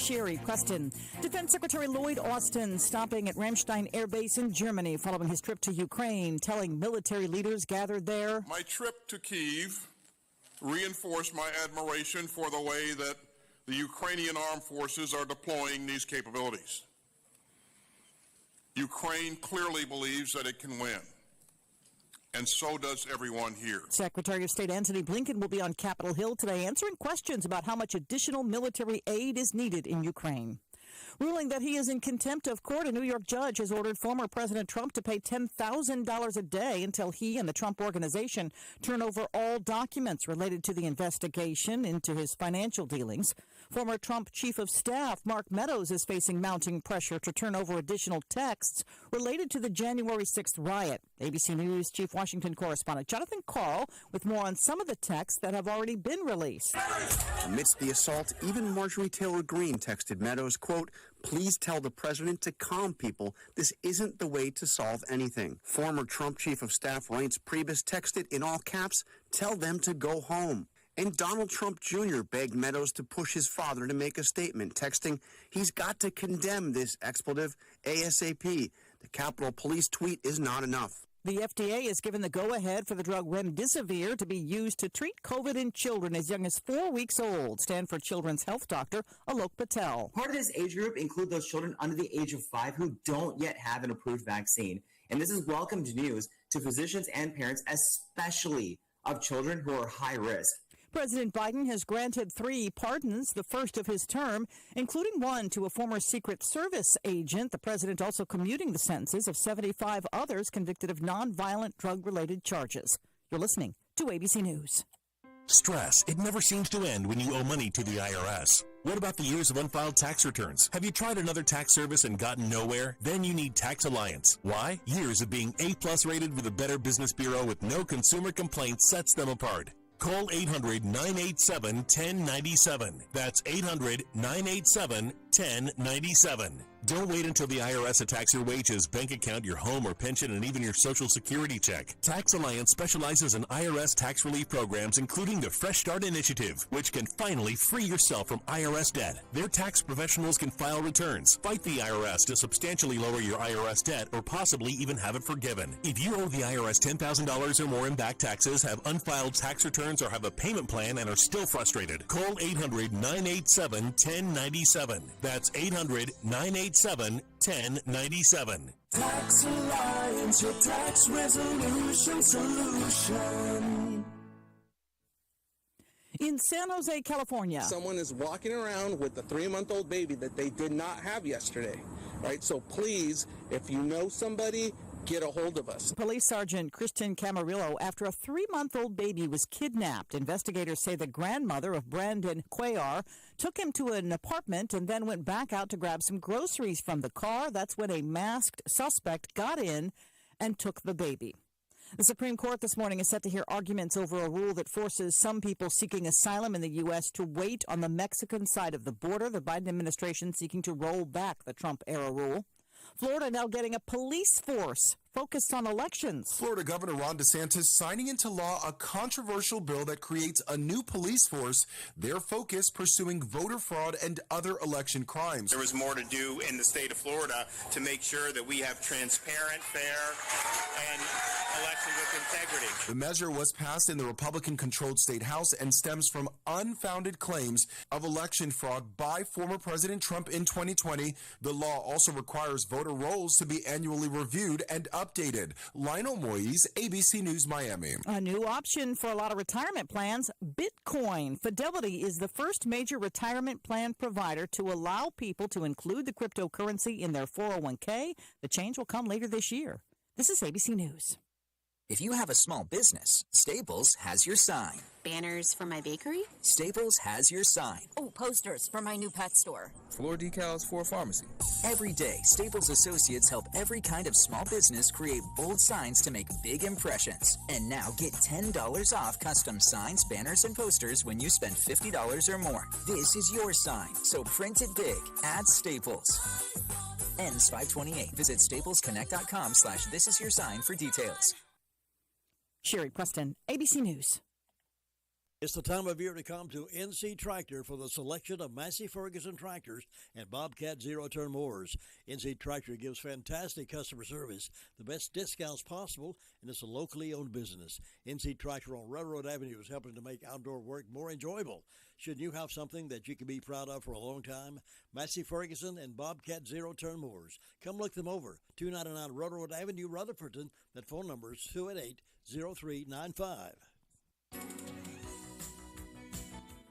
Sherry Preston. Defense Secretary Lloyd Austin stopping at Ramstein Air Base in Germany following his trip to Ukraine, telling military leaders gathered there. My trip to Kyiv reinforced my admiration for the way that the Ukrainian armed forces are deploying these capabilities. Ukraine clearly believes that it can win. And so does everyone here. Secretary of State Antony Blinken will be on Capitol Hill today answering questions about how much additional military aid is needed in Ukraine. Ruling that he is in contempt of court, a New York judge has ordered former President Trump to pay $10,000 a day until he and the Trump Organization turn over all documents related to the investigation into his financial dealings. Former Trump Chief of Staff Mark Meadows is facing mounting pressure to turn over additional texts related to the January 6th riot. ABC News Chief Washington Correspondent Jonathan Karl with more on some of the texts that have already been released. Amidst the assault, even Marjorie Taylor Greene texted Meadows, quote, "Please tell the president to calm people. This isn't the way to solve anything." Former Trump Chief of Staff Reince Priebus texted in all caps, "Tell them to go home." And Donald Trump Jr. begged Meadows to push his father to make a statement, texting, "He's got to condemn this expletive ASAP. The Capitol Police tweet is not enough." The FDA has given the go-ahead for the drug remdesivir to be used to treat COVID in children as young as 4 weeks old. Stanford Children's Health Doctor Alok Patel. Part of this age group include those children under the age of 5 who don't yet have an approved vaccine. And this is welcome news to physicians and parents, especially of children who are high risk. President Biden has granted 3 pardons, the first of his term, including one to a former Secret Service agent. The president also commuting the sentences of 75 others convicted of nonviolent drug-related charges. You're listening to ABC News. Stress. It never seems to end when you owe money to the IRS. What about the years of unfiled tax returns? Have you tried another tax service and gotten nowhere? Then you need Tax Alliance. Why? Years of being A+ rated with a Better Business Bureau with no consumer complaints sets them apart. Call 800-987-1097. That's 800-987-1097. Don't wait until the IRS attacks your wages, bank account, your home or pension, and even your Social Security check. Tax Alliance specializes in IRS tax relief programs, including the Fresh Start Initiative, which can finally free yourself from IRS debt. Their tax professionals can file returns, fight the IRS to substantially lower your IRS debt, or possibly even have it forgiven. If you owe the IRS $10,000 or more in back taxes, have unfiled tax returns, or have a payment plan and are still frustrated, call 800-987-1097. That's 800-987-1097. Tax Alliance, your tax resolution solution. In San Jose, California, someone is walking around with a 3-month-old baby that they did not have yesterday, right? So please, if you know somebody, get a hold of us. Police Sergeant Kristen Camarillo, after a 3-month-old baby was kidnapped. Investigators say the grandmother of Brandon Cuellar took him to an apartment and then went back out to grab some groceries from the car. That's when a masked suspect got in and took the baby. The Supreme Court this morning is set to hear arguments over a rule that forces some people seeking asylum in the U.S. to wait on the Mexican side of the border. The Biden administration seeking to roll back the Trump-era rule. Florida now getting a police force focused on elections. Florida Governor Ron DeSantis signing into law a controversial bill that creates a new police force, their focus pursuing voter fraud and other election crimes. There was more to do in the state of Florida to make sure that we have transparent, fair, and elections with integrity. The measure was passed in the Republican-controlled state House and stems from unfounded claims of election fraud by former President Trump in 2020. The law also requires voter rolls to be annually reviewed and updated. Lionel Moise, ABC News, Miami. A new option for a lot of retirement plans, Bitcoin. Fidelity is the first major retirement plan provider to allow people to include the cryptocurrency in their 401k. The change will come later this year. This is ABC News. If you have a small business, Staples has your sign. Banners for my bakery? Staples has your sign. Oh, posters for my new pet store. Floor decals for a pharmacy. Every day, Staples associates help every kind of small business create bold signs to make big impressions. And now get $10 off custom signs, banners, and posters when you spend $50 or more. This is your sign, so print it big at Staples. Ends 5/28. Visit staplesconnect.com/thisisyoursign for details. Sherry Preston, ABC News. It's the time of year to come to NC Tractor for the selection of Massey Ferguson tractors and Bobcat zero-turn mowers. NC Tractor gives fantastic customer service, the best discounts possible, and it's a locally owned business. NC Tractor on Railroad Avenue is helping to make outdoor work more enjoyable. Should you have something that you can be proud of for a long time? Massey Ferguson and Bobcat zero-turn mowers. Come look them over. 299 Railroad Avenue, Rutherfordton. That phone number is 288-0395.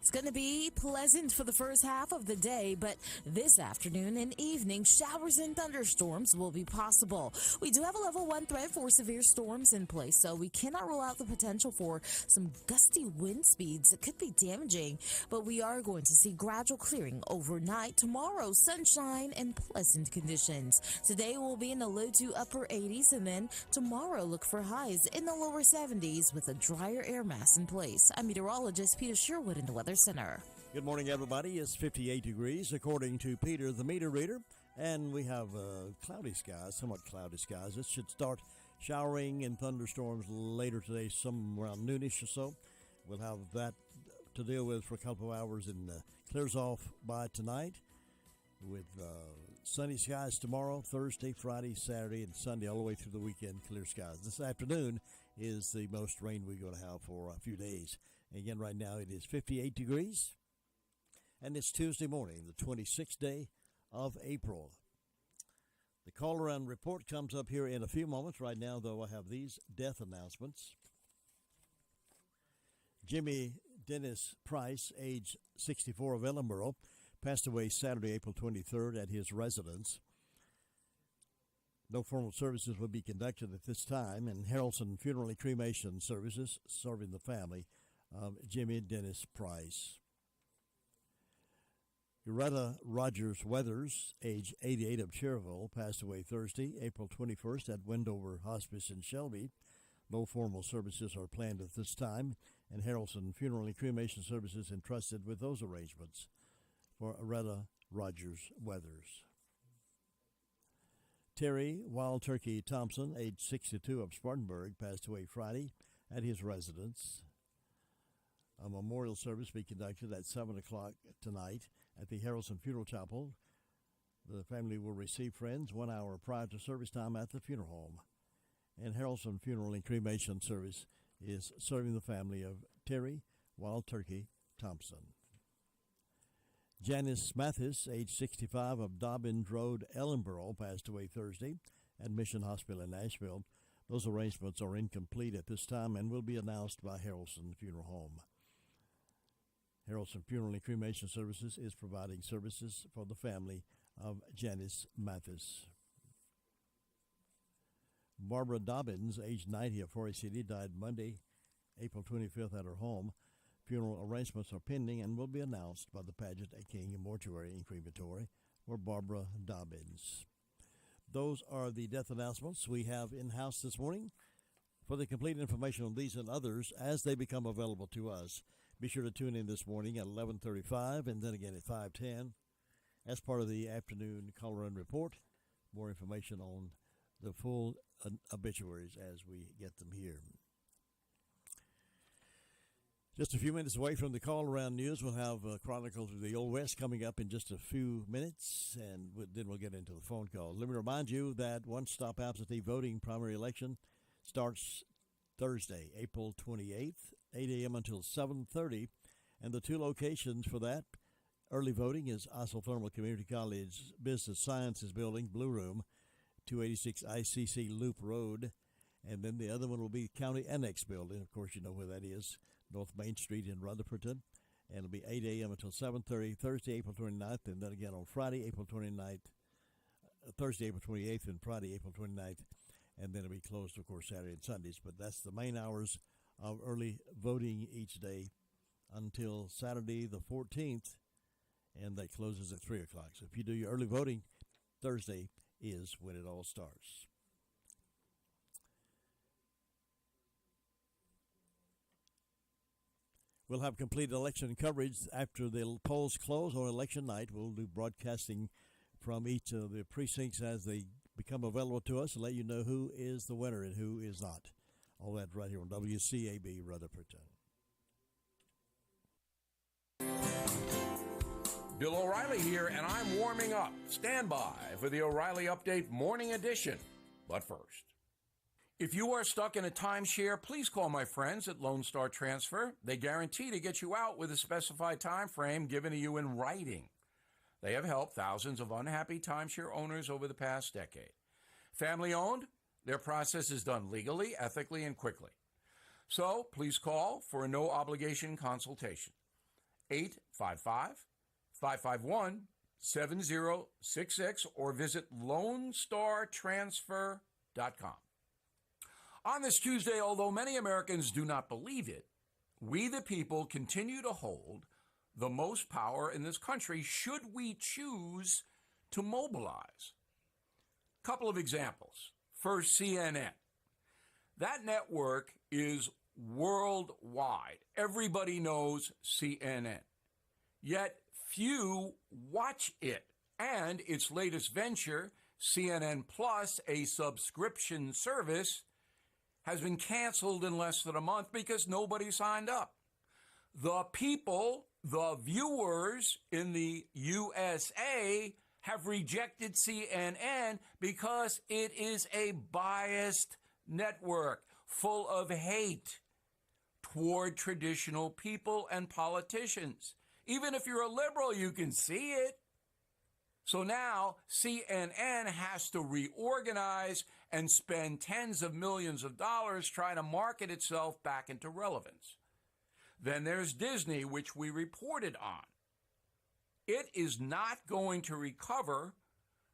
It's going to be pleasant for the first half of the day, but this afternoon and evening, showers and thunderstorms will be possible. We do have a level 1 threat for severe storms in place, so we cannot rule out the potential for some gusty wind speeds that could be damaging, but we are going to see gradual clearing overnight. Tomorrow, sunshine and pleasant conditions. Today will be in the low to upper 80s, and then tomorrow look for highs in the lower 70s with a drier air mass in place. I'm meteorologist Peter Sherwood in the Weather Center. Good morning, everybody. It's 58 degrees, according to Peter, the meter reader, and we have cloudy skies, somewhat cloudy skies. It should start showering and thunderstorms later today, some around noonish or so. We'll have that to deal with for a couple of hours, and clears off by tonight with sunny skies tomorrow, Thursday, Friday, Saturday, and Sunday, all the way through the weekend, clear skies. This afternoon is the most rain we're going to have for a few days. Again, right now it is 58 degrees, and it's Tuesday morning, the 26th day of April. The call-around report comes up here in a few moments. Right now, though, I have these death announcements. Jimmy Dennis Price, age 64, of Ellenboro, passed away Saturday, April 23rd at his residence. No formal services will be conducted at this time, and Harrelson Funeral and Cremation Services serving the family of Jimmy Dennis Price. Loretta Rogers Weathers, age 88, of Cherville, passed away Thursday, April 21st at Wendover Hospice in Shelby. No formal services are planned at this time, and Harrelson Funeral and Cremation Services entrusted with those arrangements for Loretta Rogers Weathers. Terry Wild Turkey Thompson, age 62, of Spartanburg, passed away Friday at his residence. A memorial service will be conducted at 7 o'clock tonight at the Harrelson Funeral Chapel. The family will receive friends 1 hour prior to service time at the funeral home. And Harrelson Funeral and Cremation Service is serving the family of Terry Wild Turkey Thompson. Janice Mathis, age 65, of Dobbins Road, Ellenboro, passed away Thursday at Mission Hospital in Nashville. Those arrangements are incomplete at this time and will be announced by Harrelson Funeral Home. Harrelson Funeral and Cremation Services is providing services for the family of Janice Mathis. Barbara Dobbins, age 90, of Forest City, died Monday, April 25th at her home. Funeral arrangements are pending and will be announced by the Pageant at King Mortuary and Crematory for Barbara Dobbins. Those are the death announcements we have in-house this morning. For the complete information on these and others as they become available to us, be sure to tune in this morning at 11:35 and then again at 5:10 as part of the afternoon call-around report. More information on the full obituaries as we get them here. Just a few minutes away from the call-around news, we'll have Chronicles of the Old West coming up in just a few minutes, and then we'll get into the phone call. Let me remind you that one-stop absentee voting primary election starts Thursday, April 28th, 8 a.m. until 7:30, and the two locations for that early voting is Isothermal Community College Business Sciences Building, Blue Room, 286 ICC Loop Road, and then the other one will be County Annex Building. Of course, you know where that is, North Main Street in Rutherfordton, and it'll be 8 a.m. until 7:30, Thursday, April 29th, and then again on Friday, April 29th, Thursday, April 28th, and Friday, April 29th, and then it'll be closed, of course, Saturday and Sundays. But that's the main hours of early voting each day until Saturday the 14th, and that closes at 3 o'clock. So if you do your early voting, Thursday is when it all starts. We'll have complete election coverage after the polls close on election night. We'll do broadcasting from each of the precincts as they become available to us and let you know who is the winner and who is not. All that right here on WCAB Rutherfordton. Bill O'Reilly here, and I'm warming up. Stand by for the O'Reilly Update Morning Edition. But first, if you are stuck in a timeshare, please call my friends at Lone Star Transfer. They guarantee to get you out with a specified time frame given to you in writing. They have helped thousands of unhappy timeshare owners over the past decade. Family owned, their process is done legally, ethically, and quickly. So please call for a no obligation consultation. 855-551-7066 or visit LoneStarTransfer.com. On this Tuesday, although many Americans do not believe it, we the people continue to hold the most power in this country should we choose to mobilize. Couple of examples. First, CNN. That network is worldwide. Everybody knows CNN. Yet few watch it. And its latest venture, CNN Plus, a subscription service, has been canceled in less than a month because nobody signed up. The people, the viewers in the USA, have rejected CNN because it is a biased network full of hate toward traditional people and politicians. Even if you're a liberal, you can see it. So now CNN has to reorganize and spend tens of millions of dollars trying to market itself back into relevance. Then there's Disney, which we reported on. It is not going to recover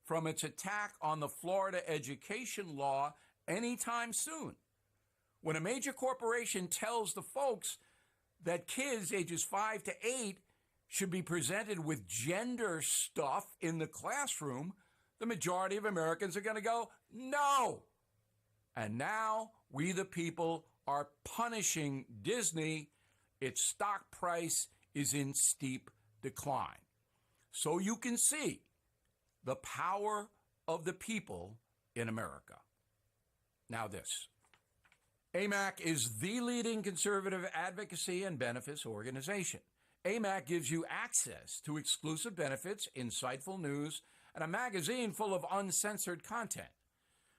from its attack on the Florida education law anytime soon. When a major corporation tells the folks that kids ages 5 to 8 should be presented with gender stuff in the classroom, the majority of Americans are going to go, no. And now we the people are punishing Disney. Its stock price is in steep decline. So you can see the power of the people in America. Now this. AMAC is the leading conservative advocacy and benefits organization. AMAC gives you access to exclusive benefits, insightful news, and a magazine full of uncensored content.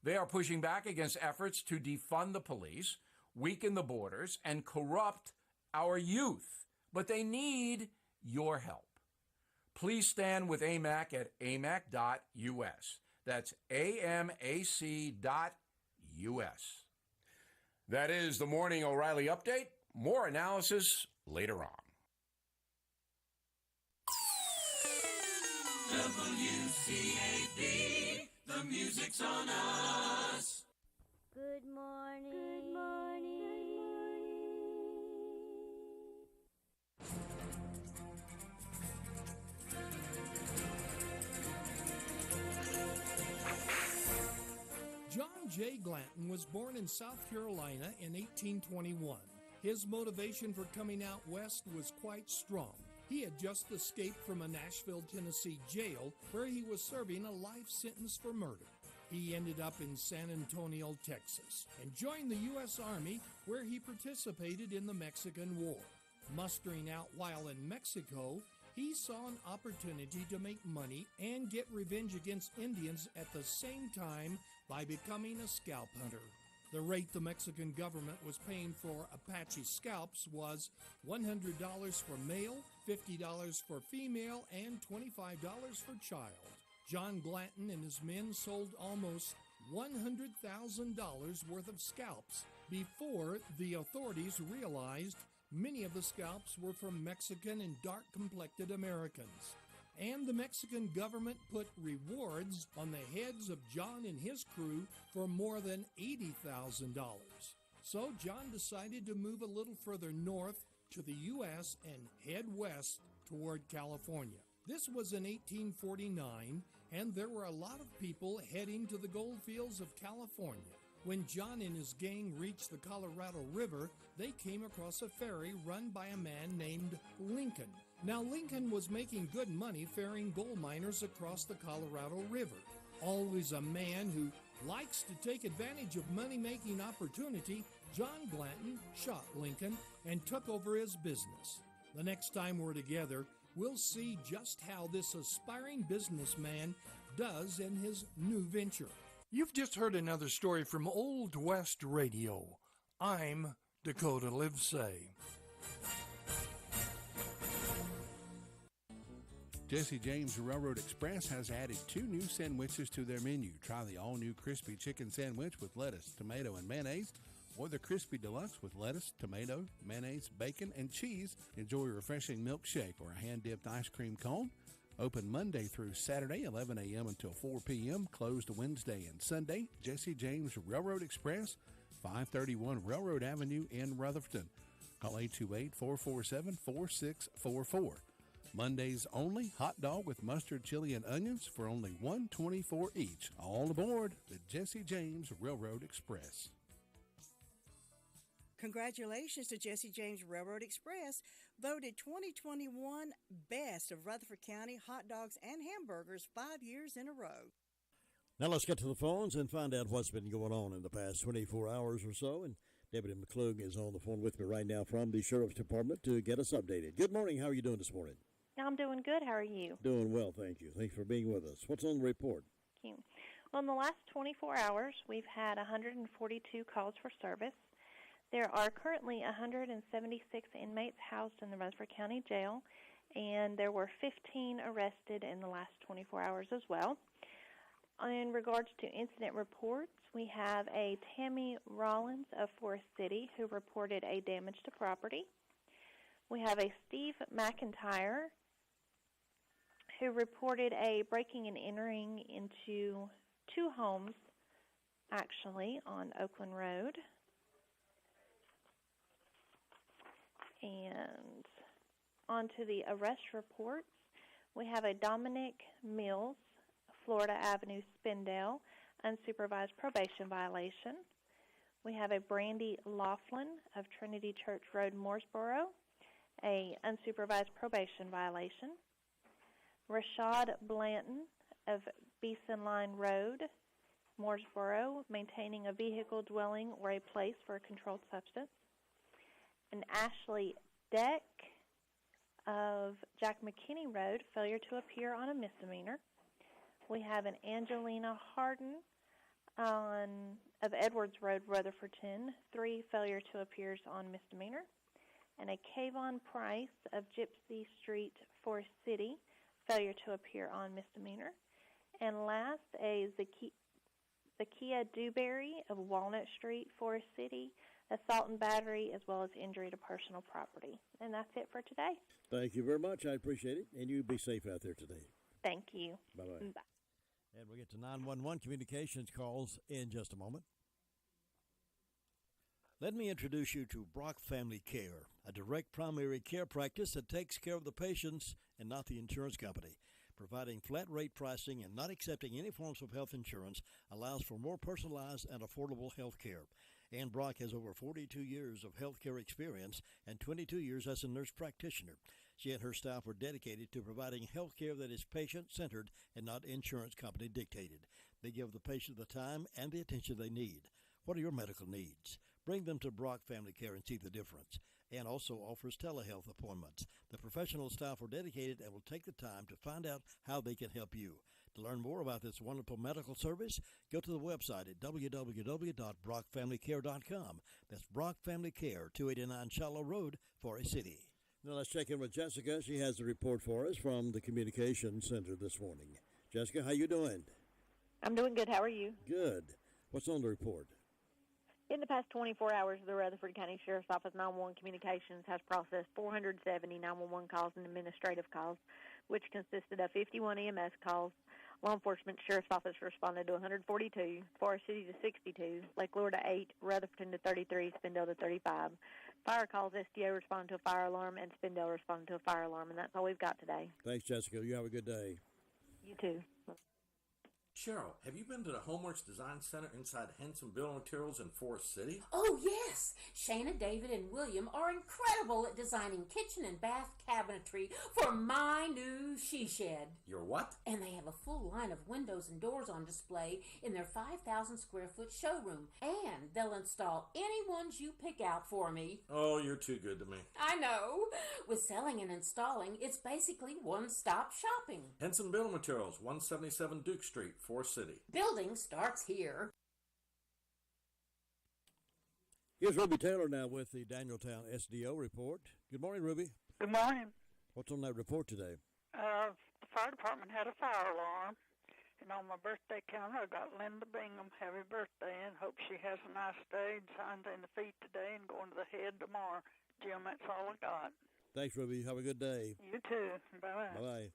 They are pushing back against efforts to defund the police, weaken the borders, and corrupt our youth. But they need your help. Please stand with AMAC at amac.us. That's amac.us. That is the Morning O'Reilly Update. More analysis later on. WCAB, the music's on us. Good morning. Good morning. Good morning. John J. Glanton was born in South Carolina in 1821. His motivation for coming out west was quite strong. He had just escaped from a Nashville, Tennessee jail where he was serving a life sentence for murder. He ended up in San Antonio, Texas, and joined the U.S. Army where he participated in the Mexican War. Mustering out while in Mexico, he saw an opportunity to make money and get revenge against Indians at the same time by becoming a scalp hunter. The rate the Mexican government was paying for Apache scalps was $100 for male, $50 for female, and $25 for child. John Glanton and his men sold almost $100,000 worth of scalps before the authorities realized many of the scalps were from Mexican and dark-complected Americans. And the Mexican government put rewards on the heads of John and his crew for more than $80,000. So John decided to move a little further north to the U.S. and head west toward California. This was in 1849, and there were a lot of people heading to the gold fields of California. When John and his gang reached the Colorado River, they came across a ferry run by a man named Lincoln. Now, Lincoln was making good money ferrying gold miners across the Colorado River. Always a man who likes to take advantage of money-making opportunity, John Glanton shot Lincoln and took over his business. The next time we're together, We'll see just how this aspiring businessman does in his new venture. You've just heard another story from Old West Radio. I'm Dakota Livesay. Jesse James Railroad Express has added 2 new sandwiches to their menu. Try the all-new crispy chicken sandwich with lettuce, tomato, and mayonnaise, or the crispy deluxe with lettuce, tomato, mayonnaise, bacon, and cheese. Enjoy a refreshing milkshake or a hand-dipped ice cream cone. Open Monday through Saturday, 11 a.m. until 4 p.m. Closed Wednesday and Sunday. Jesse James Railroad Express, 531 Railroad Avenue in Rutherford. Call 828-447-4644. Mondays only, hot dog with mustard, chili, and onions for only $1.24 each. All aboard the Jesse James Railroad Express. Congratulations to Jesse James Railroad Express, voted 2021 Best of Rutherford County hot dogs and hamburgers 5 years in a row. Now let's get to the phones and find out what's been going on in the past 24 hours or so. And Deputy McClung is on the phone with me right now from the Sheriff's Department to get us updated. Good morning. How are you doing this morning? I'm doing good. How are you? Doing well, thank you. Thanks for being with us. What's on the report? Thank you. Well, in the last 24 hours, we've had 142 calls for service. There are currently 176 inmates housed in the Rutherford County Jail, and there were 15 arrested in the last 24 hours as well. In regards to incident reports, we have a Tammy Rollins of Forest City who reported a damage to property. We have a Steve McIntyre who reported a breaking and entering into 2 homes, actually, on Oakland Road. And on to the arrest reports, we have a Dominic Mills, Florida Avenue, Spindale, unsupervised probation violation. We have a Brandy Laughlin of Trinity Church Road, Mooresboro, a unsupervised probation violation. Rashad Blanton of Beeson Line Road, Mooresboro, maintaining a vehicle, dwelling, or a place for a controlled substance. And Ashley Deck of Jack McKinney Road, failure to appear on a misdemeanor. We have an Angelina Harden of Edwards Road, Rutherfordton, 3, failure to appear on misdemeanor. And a Kayvon Price of Gypsy Street, Forest City, failure to appear on misdemeanor. And last, a Zakia Dewberry of Walnut Street, Forest City, assault and battery, as well as injury to personal property. And that's it for today. Thank you very much. I appreciate it. And you be safe out there today. Thank you. Bye-bye. Bye. And we'll get to 911 communications calls in just a moment. Let me introduce you to Brock Family Care, a direct primary care practice that takes care of the patients and not the insurance company. Providing flat rate pricing and not accepting any forms of health insurance allows for more personalized and affordable health care. Ann Brock has over 42 years of healthcare experience and 22 years as a nurse practitioner. She and her staff are dedicated to providing health care that is patient-centered and not insurance company dictated. They give the patient the time and the attention they need. What are your medical needs? Bring them to Brock Family Care and see the difference. Ann also offers telehealth appointments. The professional staff are dedicated and will take the time to find out how they can help you. To learn more about this wonderful medical service, go to the website at www.brockfamilycare.com. That's Brock Family Care, 289 Shallow Road, Forest City. Now let's check in with Jessica. She has the report for us from the Communications Center this morning. Jessica, how you doing? I'm doing good. How are you? Good. What's on the report? In the past 24 hours, the Rutherford County Sheriff's Office 911 Communications has processed 470 911 calls and administrative calls, which consisted of 51 EMS calls. Law Enforcement Sheriff's Office responded to 142, Forest City to 62, Lake Lure to 8, Rutherford to 33, Spindale to 35. Fire calls, SDO responded to a fire alarm, and Spindale responded to a fire alarm, and that's all we've got today. Thanks, Jessica. You have a good day. You too. Cheryl, have you been to the Homeworks Design Center inside Henson Building Materials in Forest City? Oh, yes. Shana, David, and William are incredible at designing kitchen and bath cabinetry for my new she shed. Your what? And they have a full line of windows and doors on display in their 5,000 square foot showroom. And they'll install any ones you pick out for me. Oh, you're too good to me. I know. With selling and installing, it's basically one-stop shopping. Henson Building Materials, 177 Duke Street, Forest City. Building starts here. Here's Ruby Taylor now with the Danieltown SDO report. Good morning, Ruby. Good morning. What's on that report today? The fire department had a fire alarm, and on my birthday counter I got Linda Bingham, happy birthday, and hope she has a nice day, and signs in the feet today and going to the head tomorrow. Jim, that's all I got. Thanks, Ruby. Have a good day. You too. Bye-bye. Bye-bye.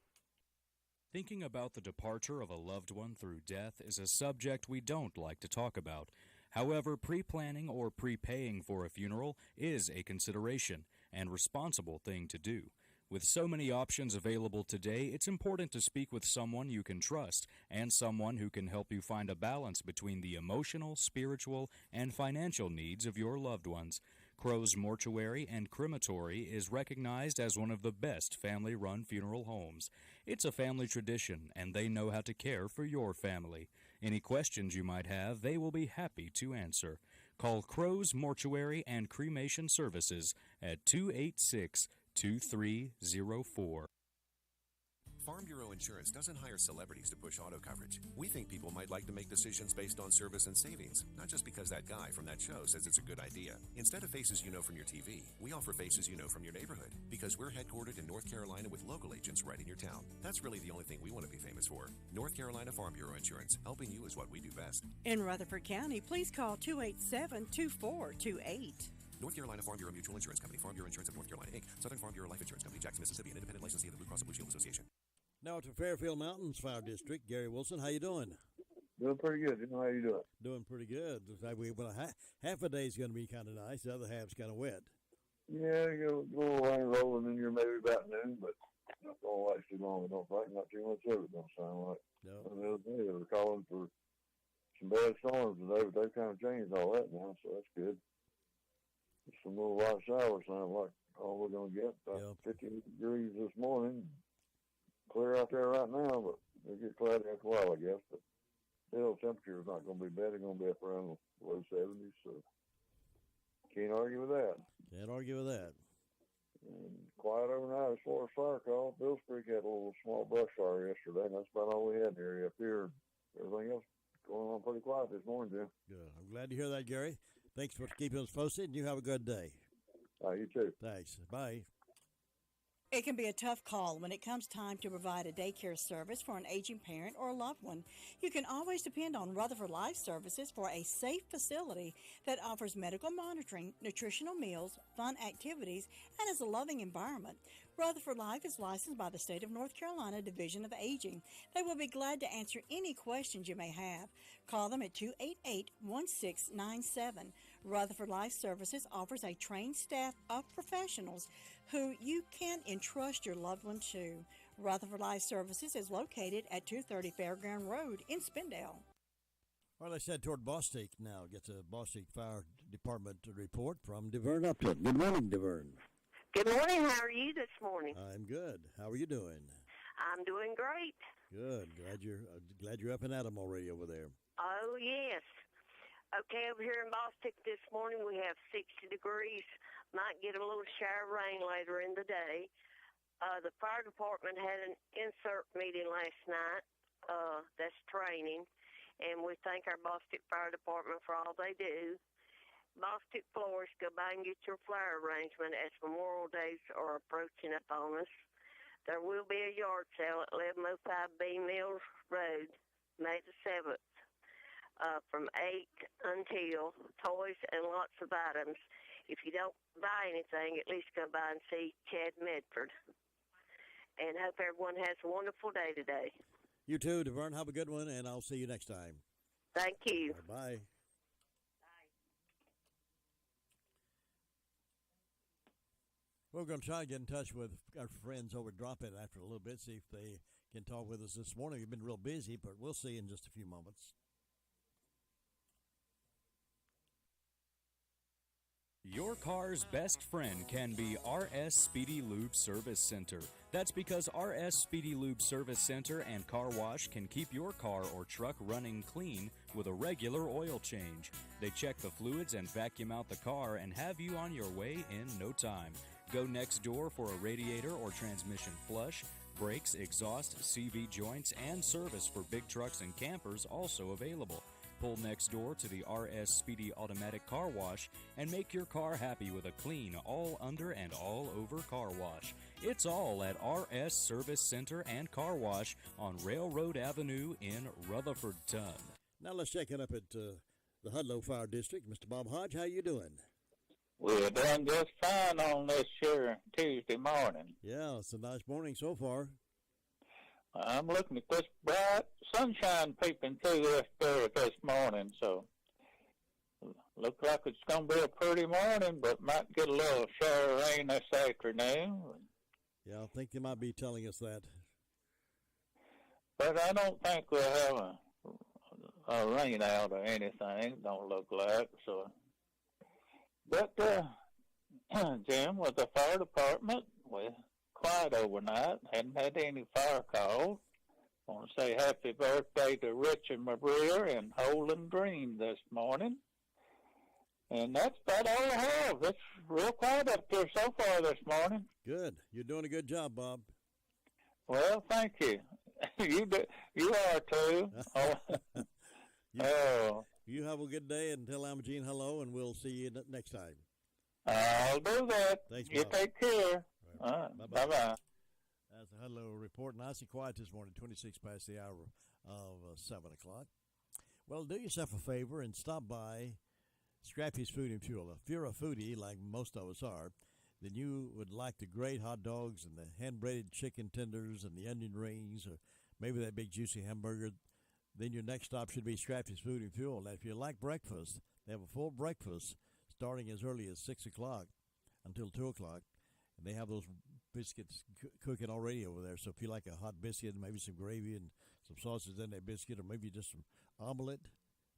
Thinking about the departure of a loved one through death is a subject we don't like to talk about. However, pre-planning or prepaying for a funeral is a consideration and responsible thing to do. With so many options available today, it's important to speak with someone you can trust and someone who can help you find a balance between the emotional, spiritual, and financial needs of your loved ones. Crow's Mortuary and Crematory is recognized as one of the best family-run funeral homes. It's a family tradition, and they know how to care for your family. Any questions you might have, they will be happy to answer. Call Crow's Mortuary and Cremation Services at 286-2304. Farm Bureau Insurance doesn't hire celebrities to push auto coverage. We think people might like to make decisions based on service and savings, not just because that guy from that show says it's a good idea. Instead of faces you know from your TV, we offer faces you know from your neighborhood, because we're headquartered in North Carolina with local agents right in your town. That's really the only thing we want to be famous for. North Carolina Farm Bureau Insurance. Helping you is what we do best. In Rutherford County, please call 287-2428. North Carolina Farm Bureau Mutual Insurance Company, Farm Bureau Insurance of North Carolina, Inc., Southern Farm Bureau Life Insurance Company, Jackson, Mississippi, an independent licensee of the Blue Cross and Blue Shield Association. Now to Fairfield Mountains Fire District. Gary Wilson, how you doing? Doing pretty good. How you doing? Doing pretty good. Well, half a day is going to be kind of nice. The other half's kind of wet. Yeah, go a little rain rolling in here maybe about noon, but not going to last too long. I don't think. Not too much of it, don't sound like. No. And the other day, they were calling for some bad storms today, but they've kind of changed all that now, so that's good. Just some little light showers sound like all we're going to get. About 50 degrees this morning. Clear out there right now, but it'll get cloudy after a while, I guess. But still, temperature is not going to be bad. It's going to be up around the low 70s, so can't argue with that. Can't argue with that. And quiet overnight as far as fire call. Bills Creek had a little small brush fire yesterday, and that's about all we had in the area up here. Everything else going on pretty quiet this morning, Jim. Good. I'm glad to hear that, Gary. Thanks for keeping us posted, and you have a good day. You too. Thanks. Bye. It can be a tough call when it comes time to provide a daycare service for an aging parent or a loved one. You can always depend on Rutherford Life Services for a safe facility that offers medical monitoring, nutritional meals, fun activities, and is a loving environment. Rutherford Life is licensed by the State of North Carolina Division of Aging. They will be glad to answer any questions you may have. Call them at 288-1697. Rutherford Life Services offers a trained staff of professionals who you can entrust your loved one to. Rutherford Life Services is located at 230 Fairground Road in Spindale. Well, let's head toward Bostic now. Get the Bostic Fire Department report from DeVern Upton. Good morning, DeVern. Good morning. How are you this morning? I'm good. How are you doing? I'm doing great. Good. Glad you're up and at 'em already over there. Oh, yes. Okay, over here in Bostic this morning we have 60 degrees. Might get a little shower of rain later in the day. The fire department had an insert meeting last night. That's training. And we thank our Bostic Fire Department for all they do. Bostic Florists, go by and get your flower arrangement as Memorial Days are approaching up on us. There will be a yard sale at 1105B Mills Road, May the 7th, from 8 until toys and lots of items. If you don't buy anything, at least go by and see Chad Medford. And hope everyone has a wonderful day today. You too, DeVern. Have a good one, and I'll see you next time. Thank you. Bye. We're going to try to get in touch with our friends over at Drop In after a little bit, see if they can talk with us this morning. You've been real busy, but we'll see in just a few moments. Your car's best friend can be RS Speedy Lube Service Center. That's because RS Speedy Lube Service Center and Car Wash can keep your car or truck running clean with a regular oil change. They check the fluids and vacuum out the car and have you on your way in no time. Go next door for a radiator or transmission flush, brakes, exhaust, CV joints, and service for big trucks and campers also available. Pull next door to the RS Speedy Automatic Car Wash and make your car happy with a clean, all under and all over car wash. It's all at RS Service Center and Car Wash on Railroad Avenue in Rutherfordton. Now let's check it up at the Hudlow Fire District. Mr. Bob Hodge, how you doing? We're doing just fine on this here Tuesday morning. Yeah, it's a nice morning so far. I'm looking at this bright sunshine peeping through this door this morning, so looks like it's going to be a pretty morning, but might get a little shower of rain this afternoon. Yeah, I think they might be telling us that. But I don't think we'll have a rain out or anything, don't look like, so. But, Jim, with the fire department, we're quiet overnight, hadn't had any fire calls. I want to say happy birthday to Rich and Maria and Holden Green this morning. And that's about all I have. It's real quiet up here so far this morning. Good. You're doing a good job, Bob. Well, thank you. You are too. You have a good day and tell Imogene hello, and we'll see you next time. I'll do that. Thanks, you Bob. take care. Bye-bye. That's a Hello report. Nice and quiet this morning, 26 past the hour of 7 o'clock. Well, do yourself a favor and stop by Scrappy's Food and Fuel. If you're a foodie, like most of us are, then you would like the great hot dogs and the hand-breaded chicken tenders and the onion rings, or maybe that big juicy hamburger. Then your next stop should be Scrappy's Food and Fuel. Now, if you like breakfast, they have a full breakfast starting as early as 6 o'clock until 2 o'clock. And they have those biscuits cooking already over there. So if you like a hot biscuit, maybe some gravy and some sausage in that biscuit, or maybe just some omelet,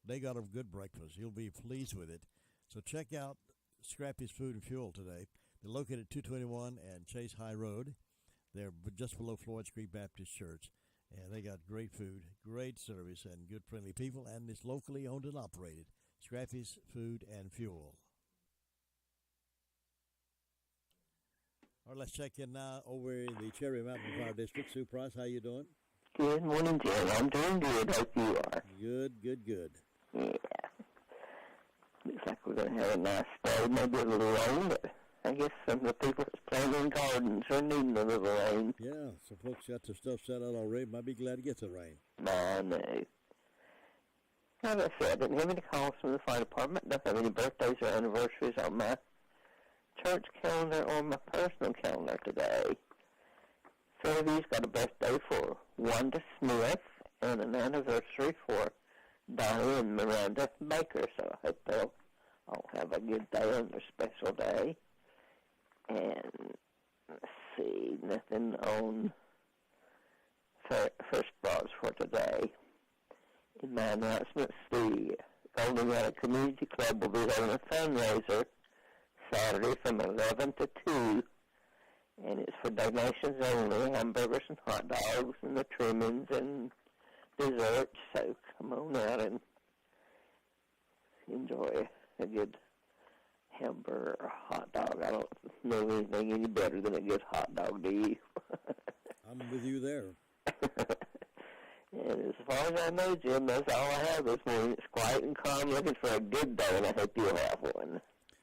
they got a good breakfast. You'll be pleased with it. So check out Scrappy's Food and Fuel today. They're located at 221 and Chase High Road. They're just below Floyd Street Baptist Church. And they got great food, great service, and good friendly people. And it's locally owned and operated. Scrappy's Food and Fuel. All right, let's check in now over in the Cherry Mountain Fire District. Sue Price, how you doing? Good morning, Jim. I'm doing good. Hope you are. Good. Yeah. Looks like we're going to have a nice day. Maybe a little rain, but I guess some of the people that's planting gardens are needing a little rain. Yeah, some folks got their stuff set out already. Might be glad to get the rain. I know. Like I said, I didn't have any calls from the fire department. Don't have any birthdays or anniversaries on my church calendar or my personal calendar today. Some of you's got a birthday for Wanda Smith and an anniversary for Donnie and Miranda Baker, so I hope they'll all have a good day on their special day. And let's see, nothing on first thoughts for today. In my announcements, the Golden Valley Community Club will be having a fundraiser Saturday from 11 to 2, and it's for donations only, hamburgers and hot dogs and the trimmings and desserts, so come on out and enjoy a good hamburger or hot dog. I don't know anything any better than a good hot dog, do you? I'm with you there. And as far as I know, Jim, that's all I have this morning. It's quiet and calm, looking for a good day, and I hope you'll have one.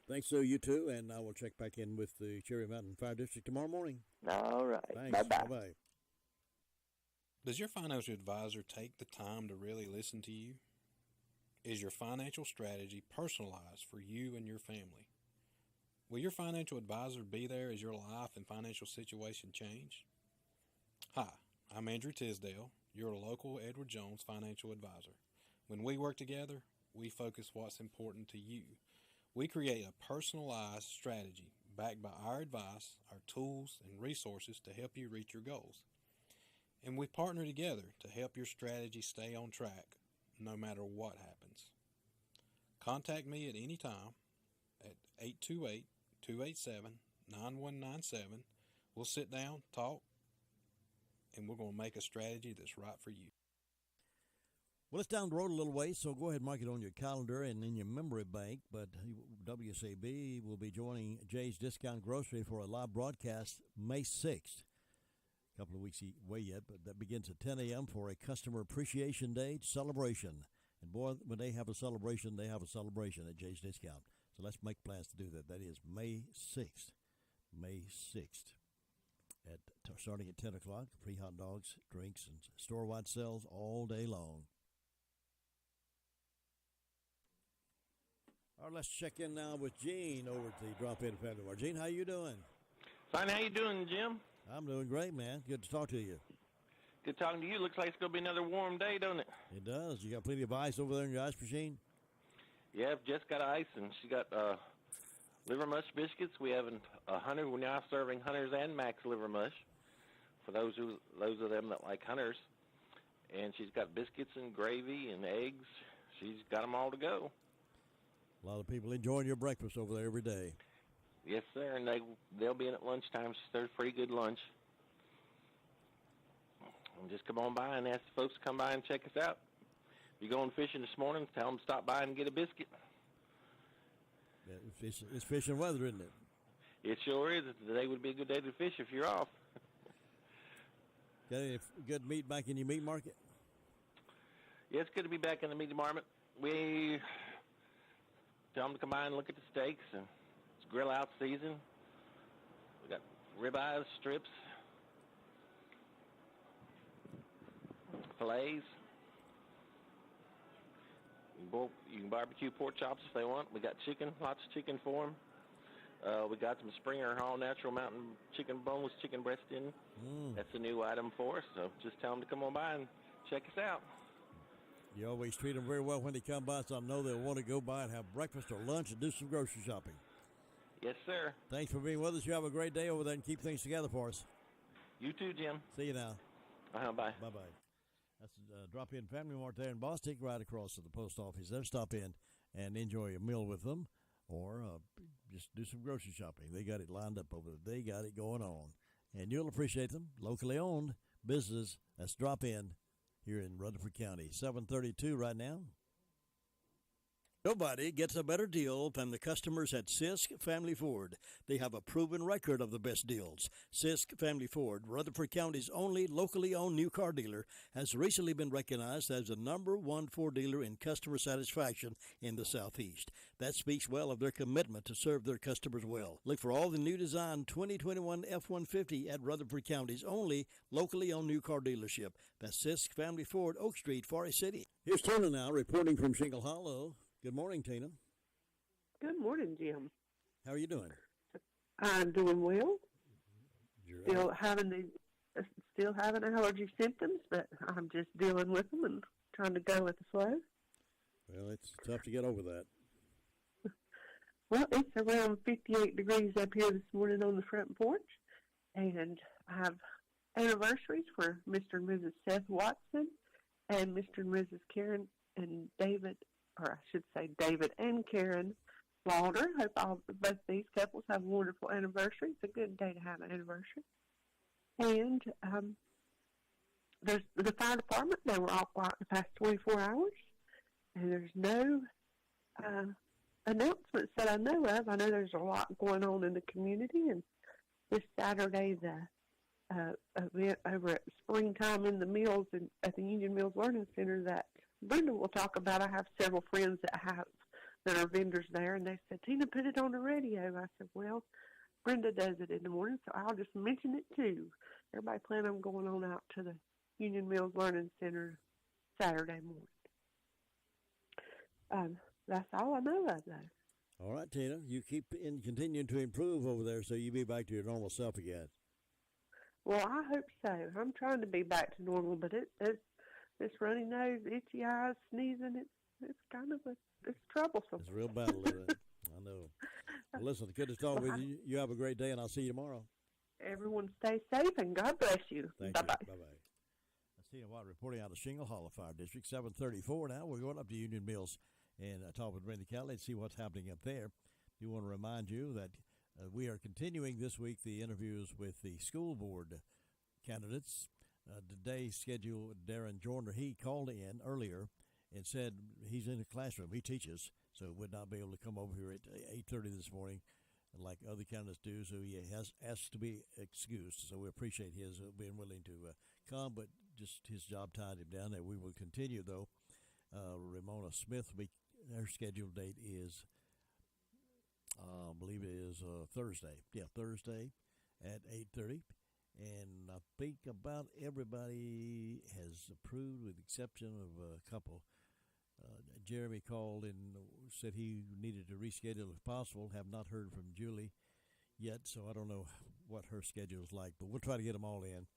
Thanks, Sue. You too, and I will check back in with the Cherry Mountain Fire District tomorrow morning. All right. Thanks. Bye-bye. Bye-bye. Does your financial advisor take the time to really listen to you? Is your financial strategy personalized for you and your family? Will your financial advisor be there as your life and financial situation change? Hi, I'm Andrew Tisdale, your local Edward Jones financial advisor. When we work together, we focus what's important to you. We create a personalized strategy backed by our advice, our tools, and resources to help you reach your goals. And we partner together to help your strategy stay on track no matter what happens. Contact me at any time at 828-287-9197. We'll sit down, talk, and we're going to make a strategy that's right for you. Well, it's down the road a little way, so go ahead and mark it on your calendar and in your memory bank. But WCAB will be joining Jay's Discount Grocery for a live broadcast May 6th. A couple of weeks away yet, but that begins at 10 a.m. for a Customer Appreciation Day celebration. And boy, when they have a celebration at Jay's Discount. So let's make plans to do that. That is May 6th. May 6th. Starting at 10 o'clock, free hot dogs, drinks, and store-wide sales all day long. All right, let's check in now with Gene over at the Drop-In Family Mart. Gene, how you doing? Fine. How you doing, Jim? I'm doing great, man. Good to talk to you. Good talking to you. Looks like it's going to be another warm day, don't it? It does. You got plenty of ice over there in your ice machine? Yeah, Jess got ice, and she got liver mush biscuits. We have a Hunter. We're now serving Hunters and Max liver mush for those of them that like Hunters. And she's got biscuits and gravy and eggs. She's got them all to go. A lot of people enjoying your breakfast over there every day. Yes, sir, and they'll be in at lunchtime. She serves pretty good lunch. And just come on by and ask the folks to come by and check us out. If you're going fishing this morning, tell them to stop by and get a biscuit. Yeah, it's fishing weather, isn't it? It sure is. Today would be a good day to fish if you're off. Got any good meat back in your meat market? Yeah, it's good to be back in the meat department. We tell them to come by and look at the steaks, and it's grill out season. We got ribeyes, strips, fillets. You can barbecue pork chops if they want. We got chicken, lots of chicken for them. We got some Springer all natural mountain chicken, boneless chicken breast in. That's a new item for us, so just tell them to come on by and check us out. You always treat them very well when they come by, so I know they'll want to go by and have breakfast or lunch and do some grocery shopping. Yes, sir. Thanks for being with us. You have a great day over there and keep things together for us. You too, Jim. See you now. Bye. Bye-bye. That's a Drop-In Family Mart there in Boston, right across to the post office there. Stop in and enjoy a meal with them or just do some grocery shopping. They got it lined up over there. They got it going on. And you'll appreciate them. Locally owned business. That's Drop-In here in Rutherford County. 7:32 right now. Nobody gets a better deal than the customers at Sisk Family Ford. They have a proven record of the best deals. Sisk Family Ford, Rutherford County's only locally owned new car dealer, has recently been recognized as the #1 Ford dealer in customer satisfaction in the Southeast. That speaks well of their commitment to serve their customers well. Look for all the new design 2021 F-150 at Rutherford County's only locally owned new car dealership. That's Sisk Family Ford, Oak Street, Forest City. Here's Tina now reporting from Shingle Hollow. Good morning, Tina. Good morning, Jim. How are you doing? I'm doing well. You're Still having allergy symptoms, but I'm just dealing with them and trying to go with the flow. Well, it's tough to get over that. Well, it's around 58 degrees up here this morning on the front porch, and I have anniversaries for Mr. and Mrs. Seth Watson and Mr. and Mrs. Karen and David, or I should say David and Karen Lauder. Hope both these couples have a wonderful anniversary. It's a good day to have an anniversary. And there's the fire department. They were all quiet the past 24 hours, and there's no announcements that I know of. I know there's a lot going on in the community, and this Saturday the event over at Springtime in the Mills and at the Union Mills Learning Center that Brenda will talk about. I have several friends that are vendors there, and they said, Tina, put it on the radio. I said, well, Brenda does it in the morning, so I'll just mention it too. Everybody plan on going on out to the Union Mills Learning Center Saturday morning. That's all I know of, though. All right, Tina, you keep continuing to improve over there so you be back to your normal self again. Well, I hope so. I'm trying to be back to normal, but it's runny nose, itchy eyes, sneezing. It's kind of it's troublesome. It's a real battle, isn't it? I know. Well, listen, good to talk with you. You have a great day, and I'll see you tomorrow. Everyone stay safe, and God bless you. Thank Bye-bye. You. Bye-bye. Tina Watt reporting out of Shingle Hollow Fire District, 734 now. We're going up to Union Mills and talk with Brenda Kelly and see what's happening up there. We want to remind you that we are continuing this week the interviews with the school board candidates. Today's schedule, Darren Joyner, he called in earlier and said he's in the classroom. He teaches, so would not be able to come over here at 8:30 this morning like other candidates do, so he has asked to be excused. So we appreciate his being willing to come, but just his job tied him down there. We will continue, though. Ramona Smith, her scheduled date is, I believe it is Thursday. Yeah, Thursday at 8:30. And I think about everybody has approved with the exception of a couple. Jeremy called and said he needed to reschedule if possible. Have not heard from Julie yet, so I don't know what her schedule is like. But we'll try to get them all in.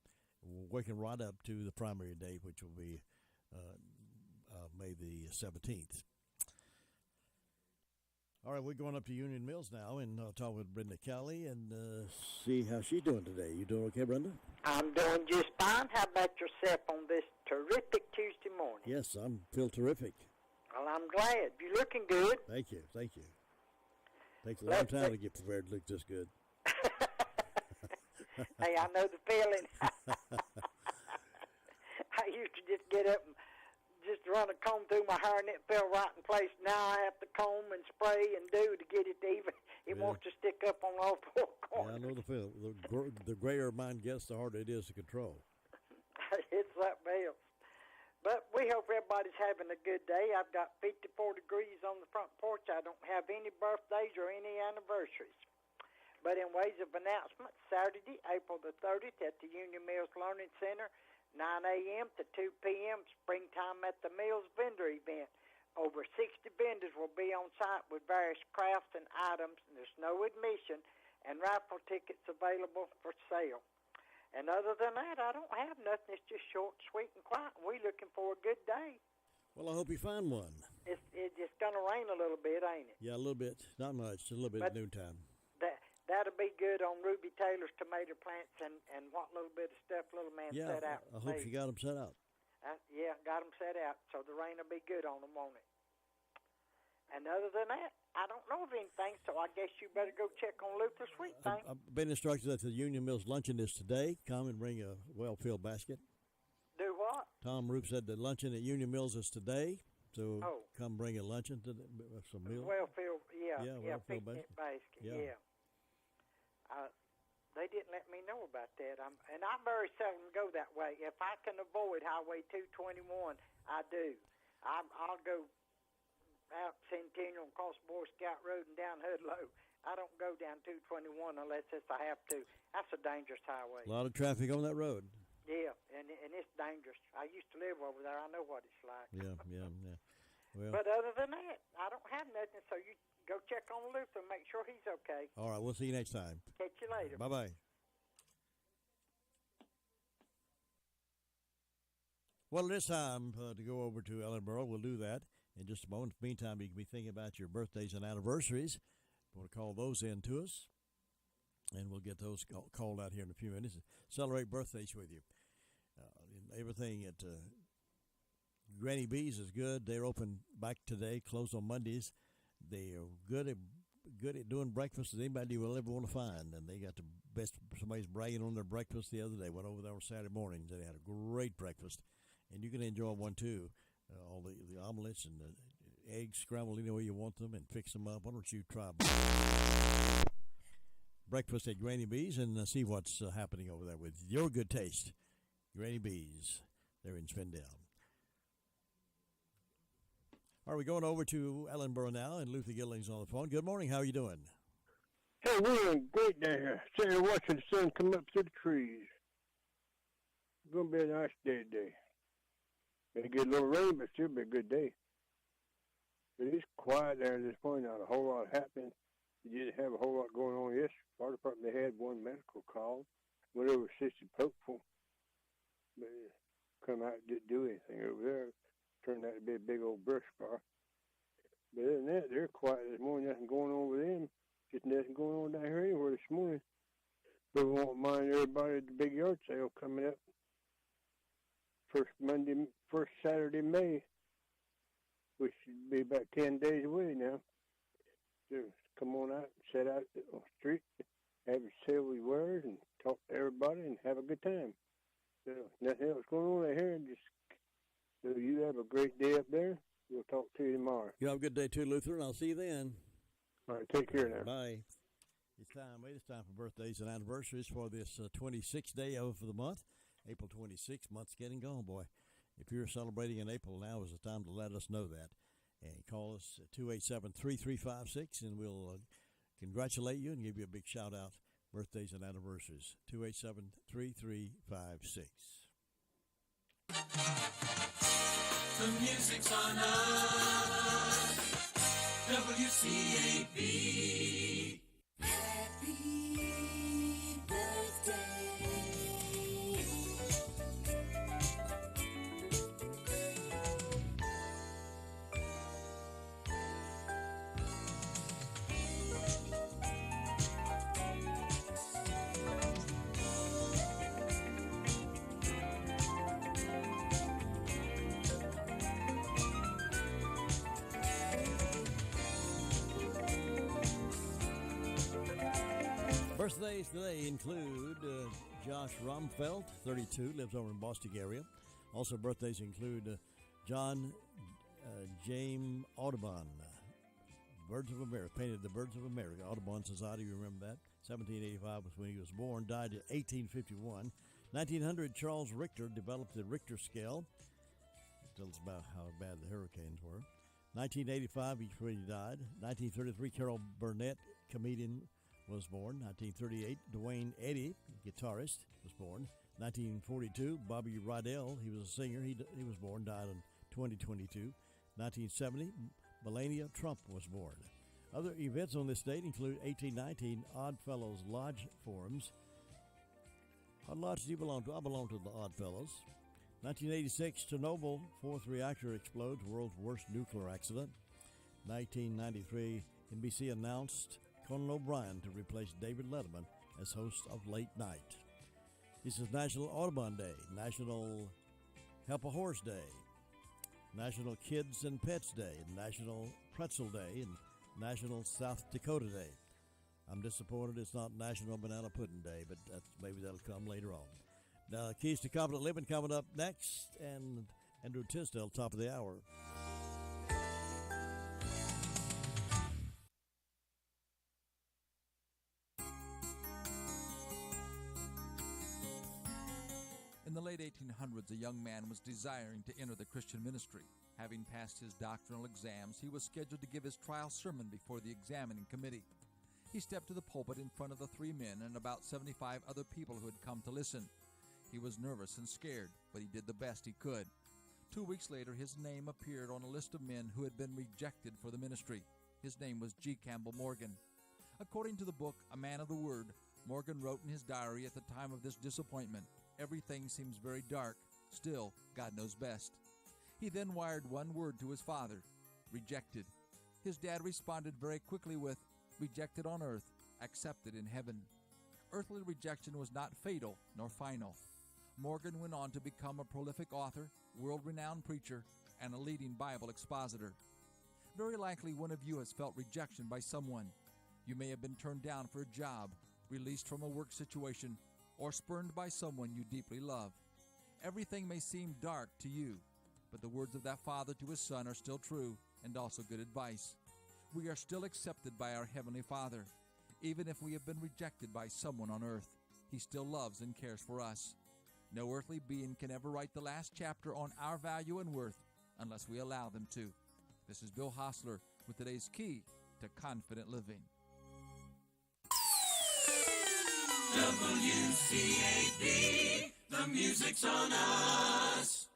We're working right up to the primary date, which will be May the 17th. All right, we're going up to Union Mills now and talk with Brenda Kelly and see how she's doing today. You doing okay, Brenda? I'm doing just fine. How about yourself on this terrific Tuesday morning? Yes, I feel terrific. Well, I'm glad. You're looking good. Thank you. Takes a long time to get prepared to look this good. Hey, I know the feeling. I used to just get up and just run a comb through my hair and it fell right in place. Now I have to comb and spray and do to get it even. It wants to stick up on all four corners. Yeah, I know the feeling. The grayer mine gets, the harder it is to control. It's something else. But we hope everybody's having a good day. I've got 54 degrees on the front porch. I don't have any birthdays or any anniversaries. But in ways of announcement, Saturday, April the 30th at the Union Mills Learning Center, 9 a.m. to 2 p.m., springtime at the Mills vendor event. Over 60 vendors will be on site with various crafts and items, and there's no admission, and raffle tickets available for sale. And other than that, I don't have nothing. It's just short, sweet, and quiet, and we're looking for a good day. Well, I hope you find one. It's just going to rain a little bit, ain't it? Yeah, a little bit. Not much. A little bit at noontime. That'll be good on Ruby Taylor's tomato plants and what little bit of stuff little man set out. I hope you got them set out. Yeah, got them set out, so the rain will be good on them, won't it? And other than that, I don't know of anything, so I guess you better go check on Luther Sweet thing. I've been instructed that the Union Mills luncheon is today. Come and bring a well-filled basket. Do what? Tom Roop said the luncheon at Union Mills is today, so come bring a luncheon to some meal. Well-filled, well-filled picnic basket, yeah. They didn't let me know about that. And I very seldom go that way. If I can avoid Highway 221, I do. I'll go out Centennial and cross Boy Scout Road and down Hudlow. I don't go down 221 unless I have to. That's a dangerous highway. A lot of traffic on that road. Yeah, and it's dangerous. I used to live over there. I know what it's like. Yeah. Well, but other than that, I don't have nothing, so you go check on Luther and make sure he's okay. All right, we'll see you next time. Catch you later. Bye-bye. Well, this time to go over to Ellenboro, we'll do that in just a moment. In the meantime, you can be thinking about your birthdays and anniversaries. We'll call those in to us, and we'll get those called out here in a few minutes. Celebrate birthdays with you. Everything at Granny B's is good. They're open back today, closed on Mondays. They are good at doing breakfast as anybody will ever want to find, and they got the best. Somebody's bragging on their breakfast the other day. Went over there on Saturday mornings. They had a great breakfast, and you can enjoy one too. All the omelets and the eggs scrambled any way you want them, and fix them up. Why don't you try breakfast at Granny B's and see what's happening over there with your good taste. Granny B's, they're in Spindale. Are we going over to Ellenboro now? And Luther Gilling's on the phone. Good morning. How are you doing? Hey, we're doing great down here. Sitting here watching the sun come up through the trees. It's going to be a nice day today. May get a little rain, but still be a good day. But it's quiet there at this point. Not a whole lot happening. You didn't have a whole lot going on yesterday. Fire department, they had one medical call. Went over 60 hopeful. But come out and didn't do anything over there. Turned out to be a big old brush fire. But other than that, they're quiet this morning. Nothing going on with them. Just nothing going on down here anywhere this morning. But we won't mind everybody at the big yard sale coming up first Saturday in May, which should be about 10 days away now. So come on out, sit out on the street, have your sale your wares, and talk to everybody, and have a good time. So nothing else going on out here, and just so you have a great day up there. We'll talk to you tomorrow. You have a good day too, Luther, and I'll see you then. All right, take care now. Bye. It's time for birthdays and anniversaries for this 26th day of the month, April 26th. Month's getting gone, boy. If you're celebrating in April, now is the time to let us know that. And call us at 287-3356, and we'll congratulate you and give you a big shout-out, birthdays and anniversaries. 287-3356. The music's on us. WCAB. Happy birthday. Birthdays today include Josh Romfeld, 32, lives over in Boston area. Also birthdays include John James Audubon, Birds of America, painted the Birds of America, Audubon Society, you remember that? 1785 was when he was born, died in 1851. 1900, Charles Richter developed the Richter scale. Tells us about how bad the hurricanes were. 1985, each when he died. 1933, Carol Burnett, comedian, was born. 1938, Dwayne Eddy, guitarist, was born. 1942, Bobby Rydell, he was a singer. He was born, died in 2022. 1970, Melania Trump was born. Other events on this date include 1819, Odd Fellows Lodge forums. What lodge do you belong to? I belong to the Odd Fellows. 1986, Chernobyl fourth reactor explodes, world's worst nuclear accident. 1993, NBC announced Conan O'Brien to replace David Letterman as host of Late Night. This is National Audubon Day, National Help a Horse Day, National Kids and Pets Day, National Pretzel Day, and National South Dakota Day. I'm disappointed it's not National Banana Pudding Day, but maybe that'll come later on. Now, Keys to Confident Living coming up next, and Andrew Tisdale, top of the hour. In the late 1800s, a young man was desiring to enter the Christian ministry. Having passed his doctrinal exams, he was scheduled to give his trial sermon before the examining committee. He stepped to the pulpit in front of the 3 men and about 75 other people who had come to listen. He was nervous and scared, but he did the best he could. 2 weeks later, his name appeared on a list of men who had been rejected for the ministry. His name was G. Campbell Morgan. According to the book, A Man of the Word, Morgan wrote in his diary at the time of this disappointment, "Everything seems very dark. Still, God knows best." He then wired one word to his father, rejected. His dad responded very quickly with, "Rejected on earth, accepted in heaven." Earthly rejection was not fatal nor final. Morgan went on to become a prolific author, world-renowned preacher, and a leading Bible expositor. Very likely one of you has felt rejection by someone. You may have been turned down for a job, released from a work situation, or spurned by someone you deeply love. Everything may seem dark to you, but the words of that father to his son are still true and also good advice. We are still accepted by our Heavenly Father. Even if we have been rejected by someone on earth, He still loves and cares for us. No earthly being can ever write the last chapter on our value and worth unless we allow them to. This is Bill Hostler with today's Key to Confident Living. WCAB, the music's on us.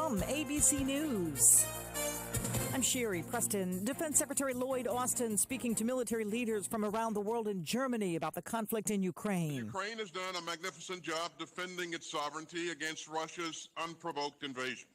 from ABC News. I'm Sherry Preston. Defense Secretary Lloyd Austin speaking to military leaders from around the world in Germany about the conflict in Ukraine. Ukraine has done a magnificent job defending its sovereignty against Russia's unprovoked invasion.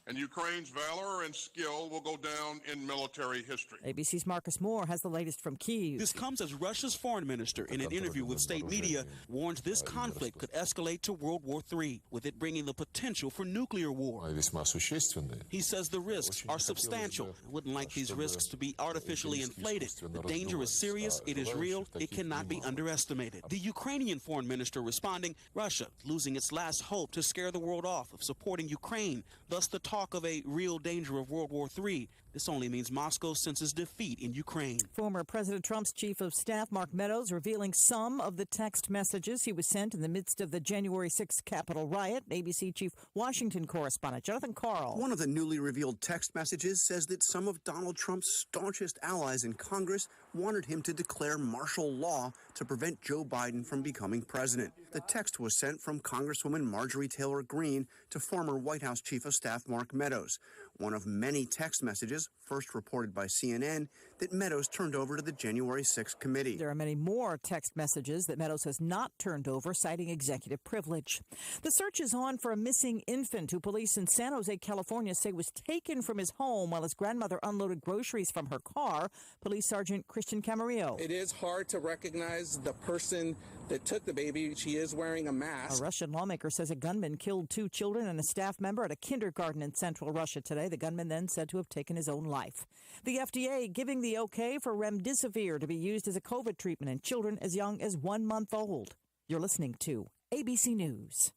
And Ukraine's valor and skill will go down in military history. ABC's Marcus Moore has the latest from Kyiv. This comes as Russia's foreign minister, in an interview with state media, warns this conflict could escalate to World War III, with it bringing the potential for nuclear war. He says the risks are substantial and wouldn't like these risks to be artificially inflated. The danger is serious, it is real, it cannot be underestimated. The Ukrainian foreign minister responding, Russia losing its last hope to scare the world off of supporting Ukraine, thus the talk of a real danger of World War III. This only means Moscow senses defeat in Ukraine. Former President Trump's chief of staff, Mark Meadows, revealing some of the text messages he was sent in the midst of the January 6th Capitol riot. ABC Chief Washington correspondent Jonathan Karl. One of the newly revealed text messages says that some of Donald Trump's staunchest allies in Congress wanted him to declare martial law to prevent Joe Biden from becoming president. The text was sent from Congresswoman Marjorie Taylor Greene to former White House Chief of Staff Mark Meadows, one of many text messages, first reported by CNN, that Meadows turned over to the January 6th committee. There are many more text messages that Meadows has not turned over, citing executive privilege. The search is on for a missing infant who police in San Jose, California, say was taken from his home while his grandmother unloaded groceries from her car. Police Sergeant Christian Camarillo. It is hard to recognize the person that took the baby. She is wearing a mask. A Russian lawmaker says a gunman killed 2 children and a staff member at a kindergarten in central Russia today. The gunman then said to have taken his own life. The FDA giving the okay for remdesivir to be used as a COVID treatment in children as young as 1 month old. You're listening to ABC News.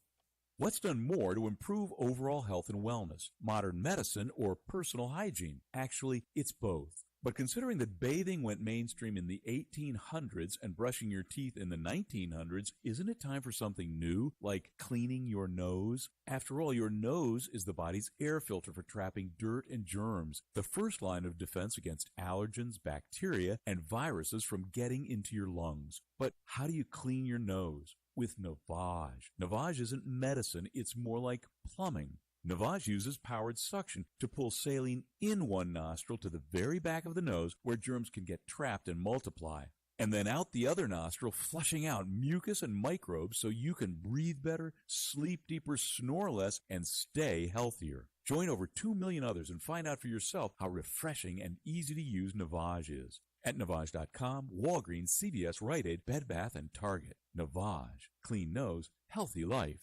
What's done more to improve overall health and wellness? Modern medicine or personal hygiene? Actually, it's both. But considering that bathing went mainstream in the 1800s and brushing your teeth in the 1900s, isn't it time for something new, like cleaning your nose? After all, your nose is the body's air filter for trapping dirt and germs, the first line of defense against allergens, bacteria, and viruses from getting into your lungs. But how do you clean your nose? With Navage. Navage isn't medicine, it's more like plumbing. Navage uses powered suction to pull saline in one nostril to the very back of the nose where germs can get trapped and multiply, and then out the other nostril, flushing out mucus and microbes so you can breathe better, sleep deeper, snore less, and stay healthier. Join over 2 million others and find out for yourself how refreshing and easy to use Navage is. At Navage.com, Walgreens, CVS, Rite Aid, Bed Bath, and Target. Navage. Clean nose, healthy life.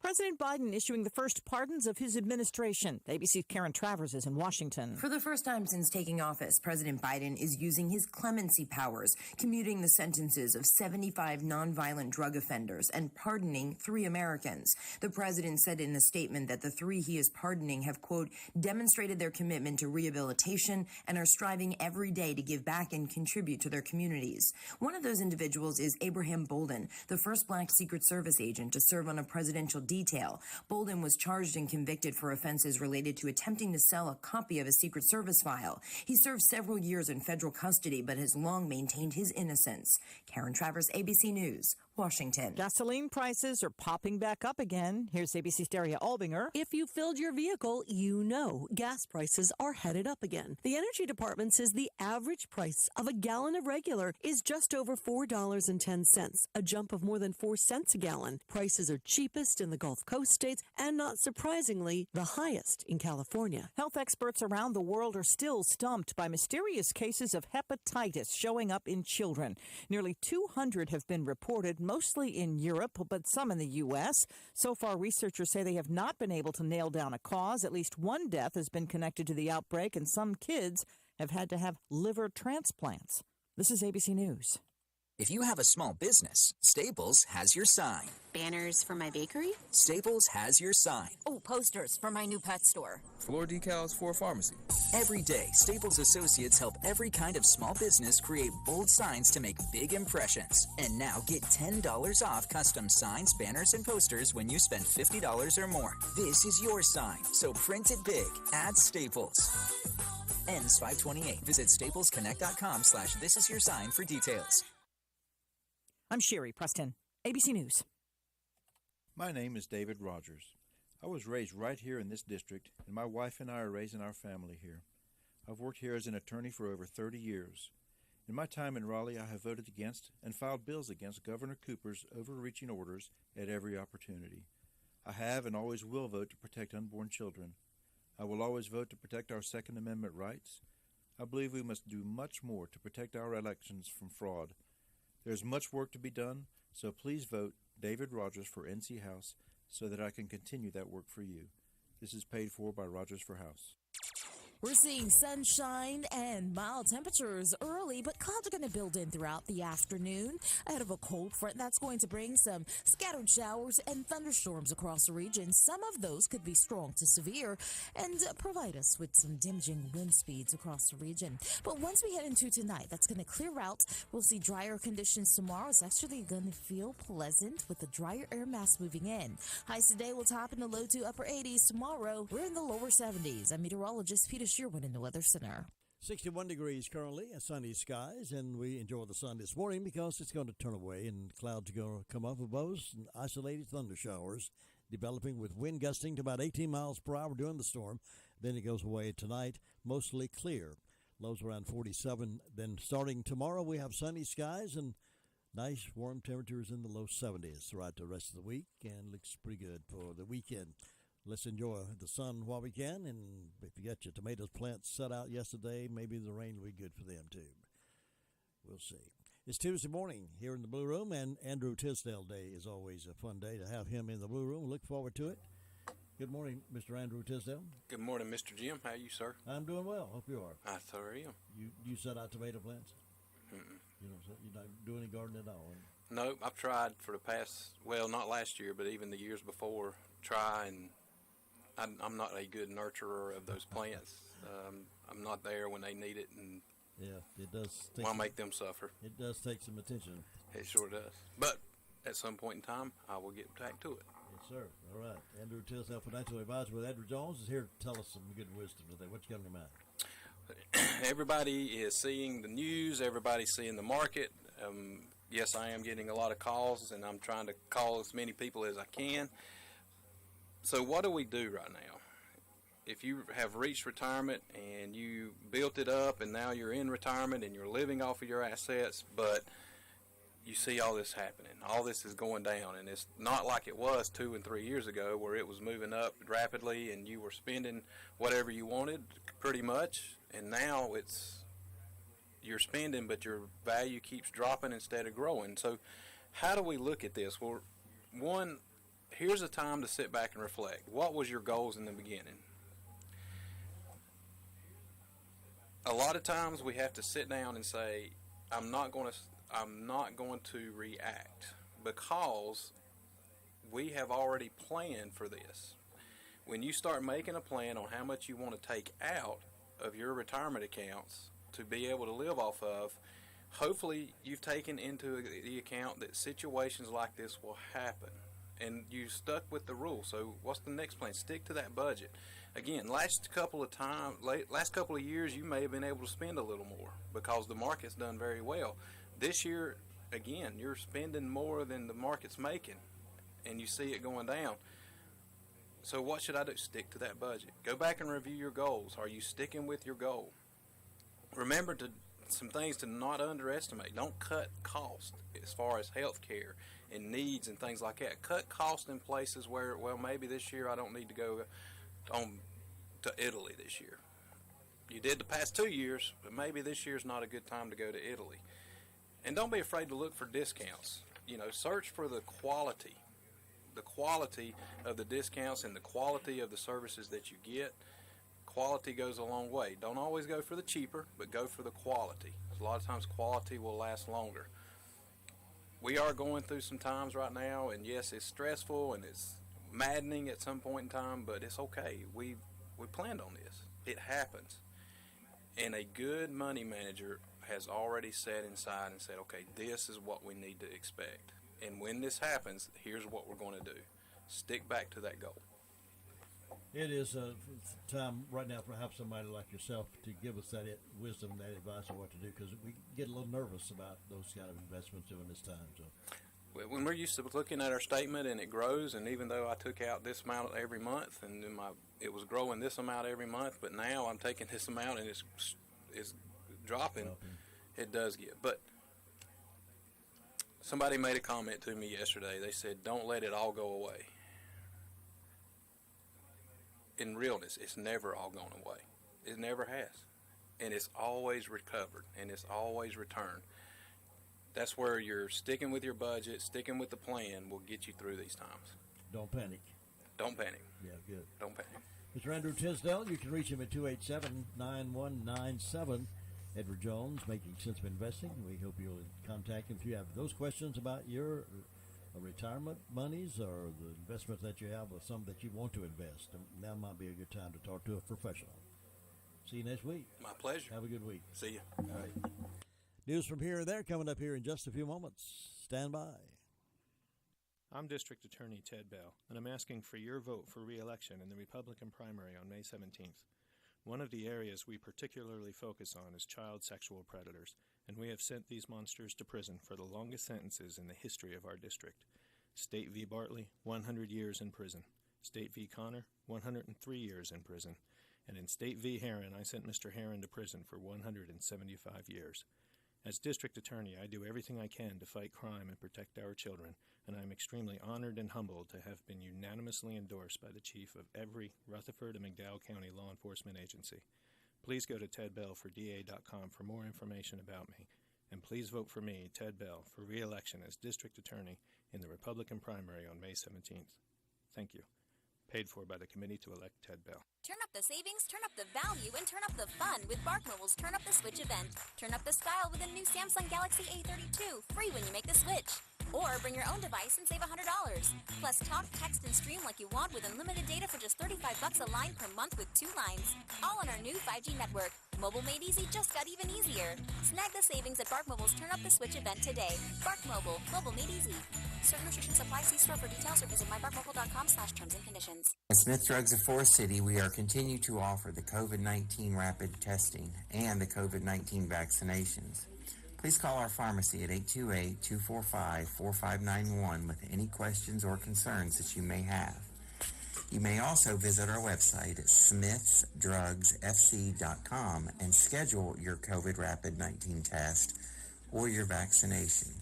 President Biden issuing the first pardons of his administration. ABC's Karen Travers is in Washington. For the first time since taking office, President Biden is using his clemency powers, commuting the sentences of 75 nonviolent drug offenders and pardoning 3 Americans. The president said in a statement that the 3 he is pardoning have, quote, demonstrated their commitment to rehabilitation and are striving every day to give back and contribute to their communities. One of those individuals is Abraham Bolden, the first black Secret Service agent to serve on a presidential detail. Bolden was charged and convicted for offenses related to attempting to sell a copy of a Secret Service file. He served several years in federal custody, but has long maintained his innocence. Karen Travers, ABC News, Washington. Gasoline prices are popping back up again. Here's ABC's Daria Albinger. If you filled your vehicle, you know gas prices are headed up again. The Energy Department says the average price of a gallon of regular is just over $4.10, a jump of more than 4 cents a gallon. Prices are cheapest in the Gulf Coast states and, not surprisingly, the highest in California. Health experts around the world are still stumped by mysterious cases of hepatitis showing up in children. Nearly 200 have been reported, mostly in Europe, but some in the U.S. So far, researchers say they have not been able to nail down a cause. At least 1 death has been connected to the outbreak, and some kids have had to have liver transplants. This is ABC News. If you have a small business, Staples has your sign. Banners for my bakery? Staples has your sign. Oh, posters for my new pet store. Floor decals for a pharmacy. Every day, Staples associates help every kind of small business create bold signs to make big impressions. And now get $10 off custom signs, banners, and posters when you spend $50 or more. This is your sign, so print it big. Add Staples. Ends 5/28. Visit staplesconnect.com/thisisyoursign for details. I'm Sherry Preston, ABC News. My name is David Rogers. I was raised right here in this district, and my wife and I are raising our family here. I've worked here as an attorney for over 30 years. In my time in Raleigh, I have voted against and filed bills against Governor Cooper's overreaching orders at every opportunity. I have and always will vote to protect unborn children. I will always vote to protect our Second Amendment rights. I believe we must do much more to protect our elections from fraud. There is much work to be done, so please vote David Rogers for NC House so that I can continue that work for you. This is paid for by Rogers for House. We're seeing sunshine and mild temperatures early, but clouds are going to build in throughout the afternoon ahead of a cold front that's going to bring some scattered showers and thunderstorms across the region. Some of those could be strong to severe and provide us with some damaging wind speeds across the region. But once we head into tonight, that's going to clear out. We'll see drier conditions tomorrow. It's actually going to feel pleasant with the drier air mass moving in. Highs today will top in the low to upper 80s. Tomorrow, we're in the lower 70s. I'm meteorologist Peter Sherwin in the Weather Center. 61 degrees currently, sunny skies, and we enjoy the sun this morning because it's going to turn away and clouds are going to come up above us and isolated thunder showers developing with wind gusting to about 18 miles per hour during the storm. Then it goes away tonight, mostly clear. Lows around 47. Then starting tomorrow, we have sunny skies and nice warm temperatures in the low 70s throughout the rest of the week, and looks pretty good for the weekend. Let's enjoy the sun while we can, and if you got your tomatoes plants set out yesterday, maybe the rain will be good for them too. We'll see. It's Tuesday morning here in the Blue Room, and Andrew Tisdale Day is always a fun day to have him in the Blue Room. Look forward to it. Good morning, Mr. Andrew Tisdale. Good morning, Mr. Jim. How are you, sir? I'm doing well. Hope you are. I thoroughly am. You set out tomato plants? Mm-mm. You're not doing any gardening at all? No, I've tried for the past, well, not last year, but even the years before, and I'm not a good nurturer of those plants. I'm not there when they need it, and yeah, it does. Want to make them suffer. It does take some attention. It sure does. But at some point in time, I will get back to it. Yes, sir. All right. Andrew Tisdale, Financial Advisor with Andrew Jones, is here to tell us some good wisdom today. What you got in your mind? Everybody is seeing the news. Everybody's seeing the market. Yes, I am getting a lot of calls, and I'm trying to call as many people as I can. So what do we do right now? If you have reached retirement and you built it up and now you're in retirement and you're living off of your assets, but you see all this happening, all this is going down, and it's not like it was 2 and 3 years ago where it was moving up rapidly and you were spending whatever you wanted pretty much, and now you're spending but your value keeps dropping instead of growing. So how do we look at this? Well, one, here's a time to sit back and reflect. What was your goals in the beginning? A lot of times we have to sit down and say, I'm not going to react, because we have already planned for this. When you start making a plan on how much you want to take out of your retirement accounts to be able to live off of, hopefully you've taken into the account that situations like this will happen. And you stuck with the rule. So what's the next plan? Stick to that budget. Again, last couple of years, you may have been able to spend a little more because the market's done very well. This year, again, you're spending more than the market's making, and you see it going down. So what should I do? Stick to that budget. Go back and review your goals. Are you sticking with your goal? Remember some things to not underestimate. Don't cut costs as far as health care and needs and things like that. Cut costs in places where, well, maybe this year I don't need to go to Italy this year. You did the past 2 years, but maybe this year's not a good time to go to Italy. And don't be afraid to look for discounts. Search for the quality of the discounts and the quality of the services that you get. Quality goes a long way. Don't always go for the cheaper, but go for the quality. A lot of times quality will last longer. We are going through some times right now, and yes, it's stressful and it's maddening at some point in time, but it's okay. We planned on this. It happens. And a good money manager has already sat inside and said, okay, this is what we need to expect. And when this happens, here's what we're going to do. Stick back to that goal. It is a time right now for perhaps somebody like yourself to give us that wisdom, that advice on what to do, because we get a little nervous about those kind of investments during this time. So when we're used to looking at our statement and it grows, and even though I took out this amount every month and then it was growing this amount every month, but now I'm taking this amount and it's dropping. It does get. But somebody made a comment to me yesterday. They said, "Don't let it all go away." In realness, it's never all gone away. It never has, and it's always recovered and it's always returned. That's where you're sticking with your budget, sticking with the plan will get you through these times. Don't panic. Don't panic. Yeah, good. Don't panic. Mr. Andrew Tisdale, you can reach him at 287-9197. Edward Jones, Making Sense of Investing. We hope you'll contact him if you have those questions about your retirement monies or the investment that you have or some that you want to invest. Now might be a good time to talk to a professional. See you next week. My pleasure. Have a good week. See you. All right. News from here and there coming up here in just a few moments. Stand by. I'm District Attorney Ted Bell, and I'm asking for your vote for re-election in the Republican primary on May 17th. One of the areas we particularly focus on is child sexual predators, and we have sent these monsters to prison for the longest sentences in the history of our district. State v. Bartley, 100 years in prison. State v. Connor, 103 years in prison. And in State v. Herron, I sent Mr. Herron to prison for 175 years. As District Attorney, I do everything I can to fight crime and protect our children, and I am extremely honored and humbled to have been unanimously endorsed by the Chief of every Rutherford and McDowell County law enforcement agency. Please go to tedbell4da.com for more information about me, and please vote for me, Ted Bell, for re-election as District Attorney in the Republican primary on May 17th. Thank you. Paid for by the Committee to Elect Ted Bell. Turn up the savings, turn up the value, and turn up the fun with BarkMobile's Turn Up the Switch event. Turn up the style with a new Samsung Galaxy A32, free when you make the switch. Or bring your own device and save $100. Plus talk, text, and stream like you want with unlimited data for just $35 a line per month with 2 lines. All on our new 5G network. Mobile made easy just got even easier. Snag the savings at BarkMobile's Turn Up the Switch event today. BarkMobile. Mobile made easy. Certain restrictions apply. See store for details or visit mybarkmobile.com/terms and conditions. At Smith Drugs of Forest City, we are continuing to offer the COVID-19 rapid testing and the COVID-19 vaccinations. Please call our pharmacy at 828-245-4591 with any questions or concerns that you may have. You may also visit our website at smithsdrugsfc.com and schedule your COVID rapid 19 test or your vaccination.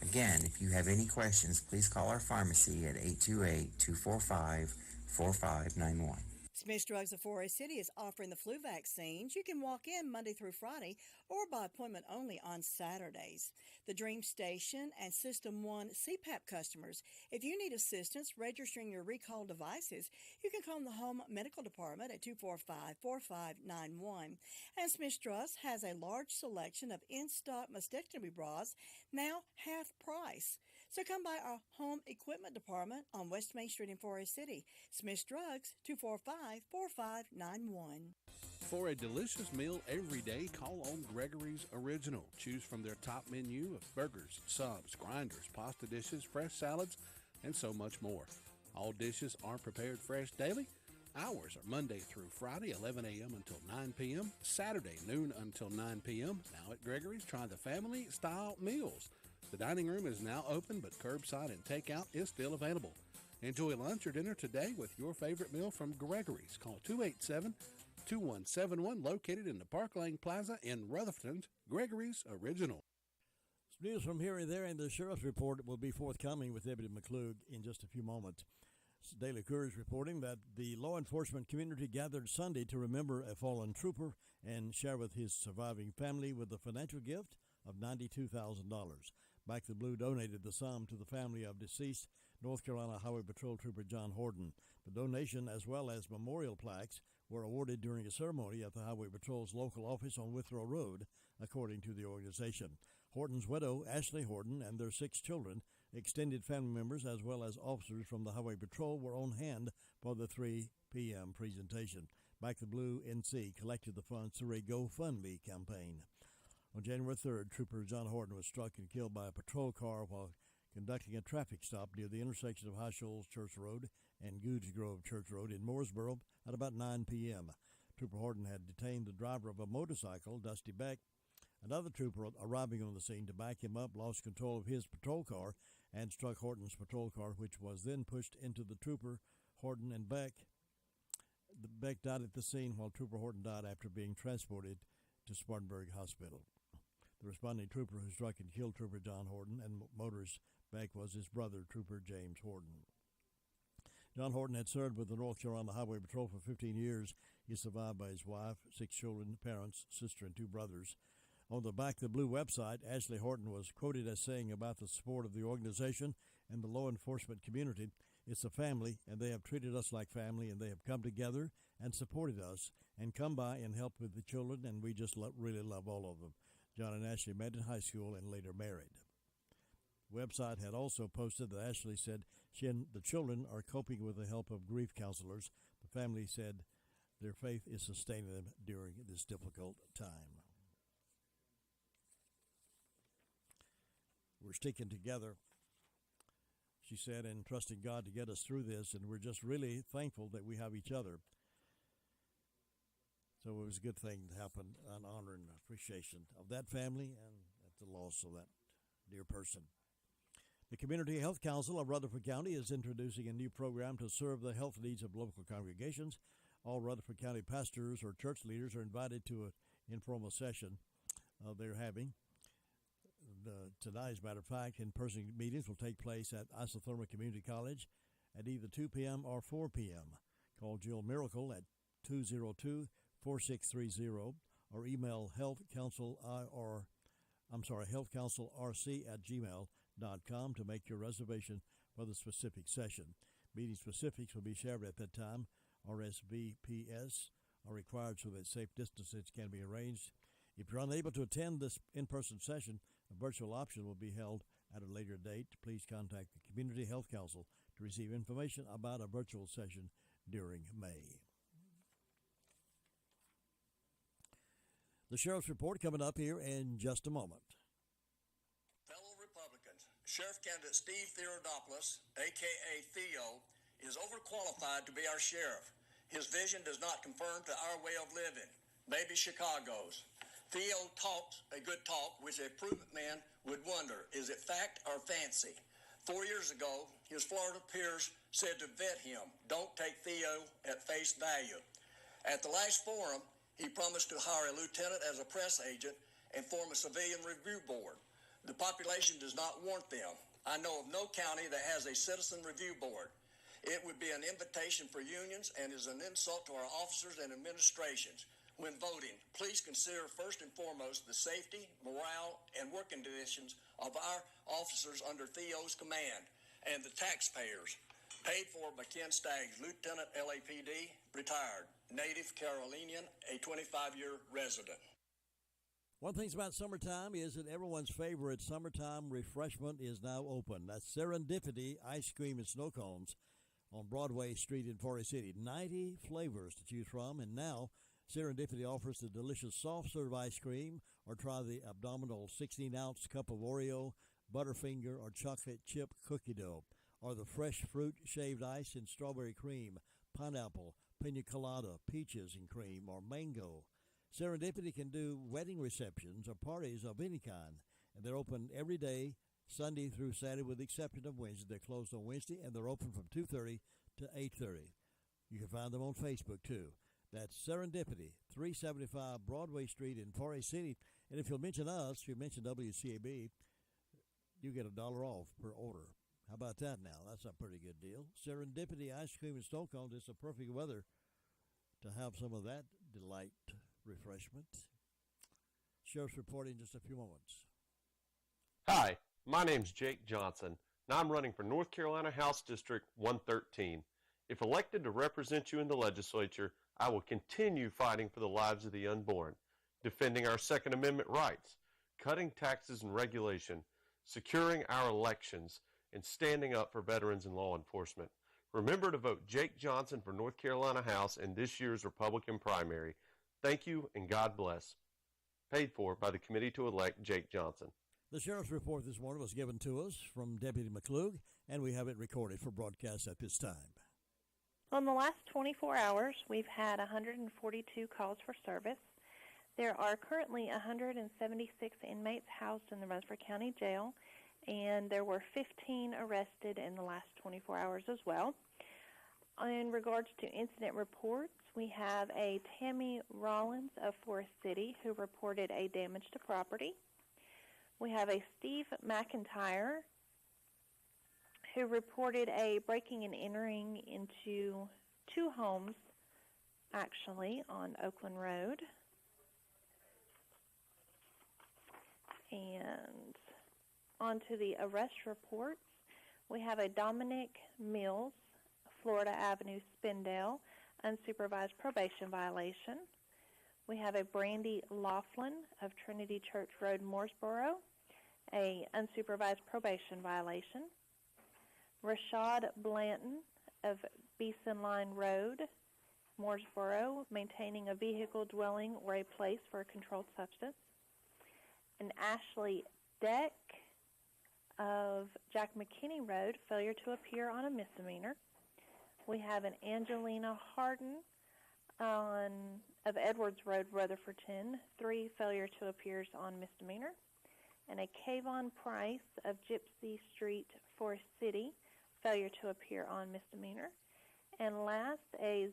Again, if you have any questions, please call our pharmacy at 828-245-4591. Smith Drugs of Forest City is offering the flu vaccines. You can walk in Monday through Friday or by appointment only on Saturdays. The Dream Station and System 1 CPAP customers, if you need assistance registering your recall devices, you can call the Home Medical Department at 245-4591. And Smith Drugs has a large selection of in-stock mastectomy bras, now half price. So come by our Home Equipment Department on West Main Street in Forest City. Smith Drugs, 245-4591. For a delicious meal every day, call on Gregory's Original. Choose from their top menu of burgers, subs, grinders, pasta dishes, fresh salads, and so much more. All dishes are prepared fresh daily. Hours are Monday through Friday, 11 a.m. until 9 p.m., Saturday, noon until 9 p.m. Now at Gregory's, try the family-style meals. The dining room is now open, but curbside and takeout is still available. Enjoy lunch or dinner today with your favorite meal from Gregory's. Call 287-2171, located in the Park Lane Plaza in Rutherford. Gregory's Original. News from here and there, and the sheriff's report will be forthcoming with Deputy McClug in just a few moments. Daily Courier is reporting that the law enforcement community gathered Sunday to remember a fallen trooper and share with his surviving family with a financial gift of $92,000. Back the Blue donated the sum to the family of deceased North Carolina Highway Patrol Trooper John Horton. The donation, as well as memorial plaques, were awarded during a ceremony at the Highway Patrol's local office on Withrow Road, according to the organization. Horton's widow, Ashley Horton, and their 6 children, extended family members, as well as officers from the Highway Patrol, were on hand for the 3 p.m. presentation. Back the Blue NC collected the funds through a GoFundMe campaign. On January 3rd, Trooper John Horton was struck and killed by a patrol car while conducting a traffic stop near the intersection of High Shoals Church Road and Goods Grove Church Road in Mooresboro at about 9 p.m. Trooper Horton had detained the driver of a motorcycle, Dusty Beck. Another trooper arriving on the scene to back him up lost control of his patrol car and struck Horton's patrol car, which was then pushed into the trooper, Horton and Beck. Beck died at the scene while Trooper Horton died after being transported to Spartanburg Hospital. The responding trooper who struck and killed Trooper John Horton and motorist Beck was his brother, Trooper James Horton. John Horton had served with the North Carolina Highway Patrol for 15 years. He is survived by his wife, 6 children, parents, sister, and 2 brothers. On the Back the Blue website, Ashley Horton was quoted as saying about the support of the organization and the law enforcement community, "It's a family, and they have treated us like family, and they have come together and supported us and come by and helped with the children, and we just really love all of them." John and Ashley met in high school and later married. The website had also posted that Ashley said she and the children are coping with the help of grief counselors. The family said their faith is sustaining them during this difficult time. We're sticking together, she said, and trusting God to get us through this, and we're just really thankful that we have each other. So it was a good thing to happen, an honor and appreciation of that family and at the loss of that dear person. The Community Health Council of Rutherford County is introducing a new program to serve the health needs of local congregations. All Rutherford County pastors or church leaders are invited to an informal session they're having. Tonight, as a matter of fact, in-person meetings will take place at Isotherma Community College at either 2 p.m. or 4 p.m. Call Jill Miracle at 202-4630 or email healthcounselrc@gmail.com to make your reservation for the specific session. Meeting specifics will be shared at that time. RSVPs are required so that safe distances can be arranged. If you're unable to attend this in-person session, a virtual option will be held at a later date. Please contact the Community Health Council to receive information about a virtual session during May. The Sheriff's Report coming up here in just a moment. Fellow Republicans, Sheriff candidate Steve Theodopoulos, a.k.a. Theo, is overqualified to be our sheriff. His vision does not conform to our way of living, maybe Chicago's. Theo talks a good talk, which a prudent man would wonder, is it fact or fancy? 4 years ago, his Florida peers said to vet him, don't take Theo at face value. At the last forum, he promised to hire a lieutenant as a press agent and form a civilian review board. The population does not want them. I know of no county that has a citizen review board. It would be an invitation for unions and is an insult to our officers and administrations. When voting, please consider first and foremost the safety, morale, and working conditions of our officers under Theo's command and the taxpayers. Paid for by Ken Staggs, Lieutenant LAPD, retired, native Carolinian, a 25-year resident. One thing about summertime is that everyone's favorite summertime refreshment is now open. That's Serendipity Ice Cream and Snow Cones on Broadway Street in Forest City. 90 flavors to choose from, and now Serendipity offers the delicious soft-serve ice cream, or try the abdominal 16-ounce cup of Oreo, Butterfinger, or chocolate chip cookie dough, or the fresh fruit shaved ice and strawberry cream, pineapple, pina colada, peaches and cream, or mango. Serendipity can do wedding receptions or parties of any kind, and they're open every day, Sunday through Saturday, with the exception of Wednesday. They're closed on Wednesday, and they're open from 2:30 to 8:30. You can find them on Facebook, too. That's Serendipity, 375 Broadway Street in Forest City. And if you'll mention us, you mention WCAB, you get $1 off per order. How about that now? That's a pretty good deal. Serendipity Ice Cream and Snow Cones. It's the perfect weather to have some of that delight refreshment. Sheriff's Report in just a few moments. Hi, my name's Jake Johnson, and I'm running for North Carolina House District 113. If elected to represent you in the legislature, I will continue fighting for the lives of the unborn, defending our Second Amendment rights, cutting taxes and regulation, securing our elections, and standing up for veterans and law enforcement. Remember to vote Jake Johnson for North Carolina House in this year's Republican primary. Thank you and God bless. Paid for by the committee to elect Jake Johnson. The Sheriff's Report this morning was given to us from Deputy McClug, and we have it recorded for broadcast at this time. In the last 24 hours, we've had 142 calls for service. There are currently 176 inmates housed in the Rutherford County Jail, and there were 15 arrested in the last 24 hours as well. In regards to incident reports, we have a Tammy Rollins of Forest City who reported a damage to property. We have a Steve McIntyre who reported a breaking and entering into two homes, actually, on Oakland Road. And on to the arrest reports, we have a Dominic Mills, Florida Avenue, Spindale, unsupervised probation violation. We have a Brandy Laughlin of Trinity Church Road, Mooresboro, a unsupervised probation violation. Rashad Blanton of Beeson Line Road, Mooresboro, maintaining a vehicle, dwelling, or a place for a controlled substance. And Ashley Deck of Jack McKinney Road, failure to appear on a misdemeanor. We have an Angelina Harden of Edwards Road, Rutherfordton, 3 failure to appear on misdemeanor. And a Kayvon Price of Gypsy Street, Forest City, failure to appear on misdemeanor. And last, a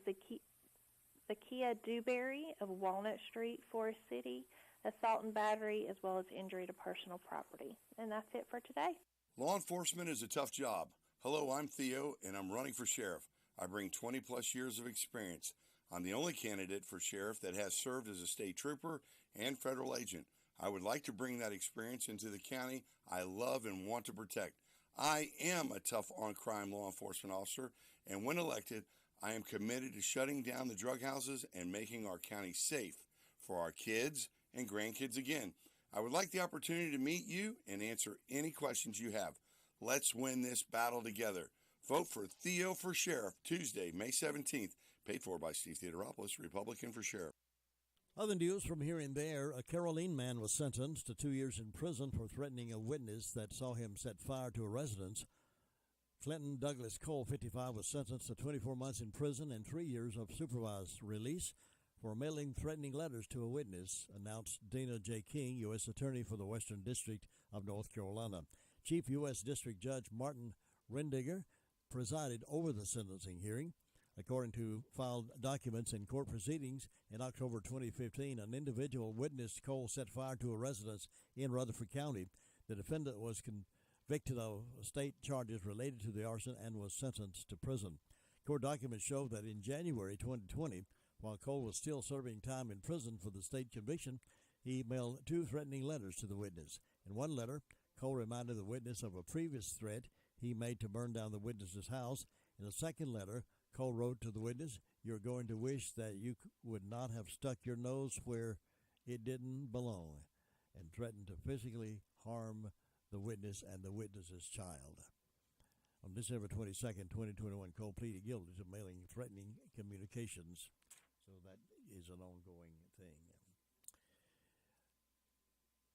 Zakia Dewberry of Walnut Street, Forest City, assault and battery, as well as injury to personal property. And that's it for today. Law enforcement is a tough job. Hello, I'm Theo, and I'm running for sheriff. I bring 20-plus years of experience. I'm the only candidate for sheriff that has served as a state trooper and federal agent. I would like to bring that experience into the county I love and want to protect. I am a tough on-crime law enforcement officer, and when elected, I am committed to shutting down the drug houses and making our county safe for our kids and grandkids again. I would like the opportunity to meet you and answer any questions you have. Let's win this battle together. Vote for Theo for Sheriff, Tuesday, May 17th. Paid for by Steve Theodoropoulos, Republican for Sheriff. Other news from here and there, a Caroline man was sentenced to 2 years in prison for threatening a witness that saw him set fire to a residence. Clinton Douglas Cole, 55, was sentenced to 24 months in prison and 3 years of supervised release for mailing threatening letters to a witness, announced Dana J. King, U.S. Attorney for the Western District of North Carolina. Chief U.S. District Judge Martin Rendiger presided over the sentencing hearing. According to filed documents in court proceedings in October 2015, an individual witnessed Cole set fire to a residence in Rutherford County. The defendant was convicted of state charges related to the arson and was sentenced to prison. Court documents show that in January 2020, while Cole was still serving time in prison for the state conviction, he mailed 2 threatening letters to the witness. In one letter, Cole reminded the witness of a previous threat he made to burn down the witness's house. In a second letter, Cole wrote to the witness, "You're going to wish that you would not have stuck your nose where it didn't belong," and threatened to physically harm the witness and the witness's child. On December 22nd, 2021, Cole pleaded guilty to mailing threatening communications. So that is an ongoing thing.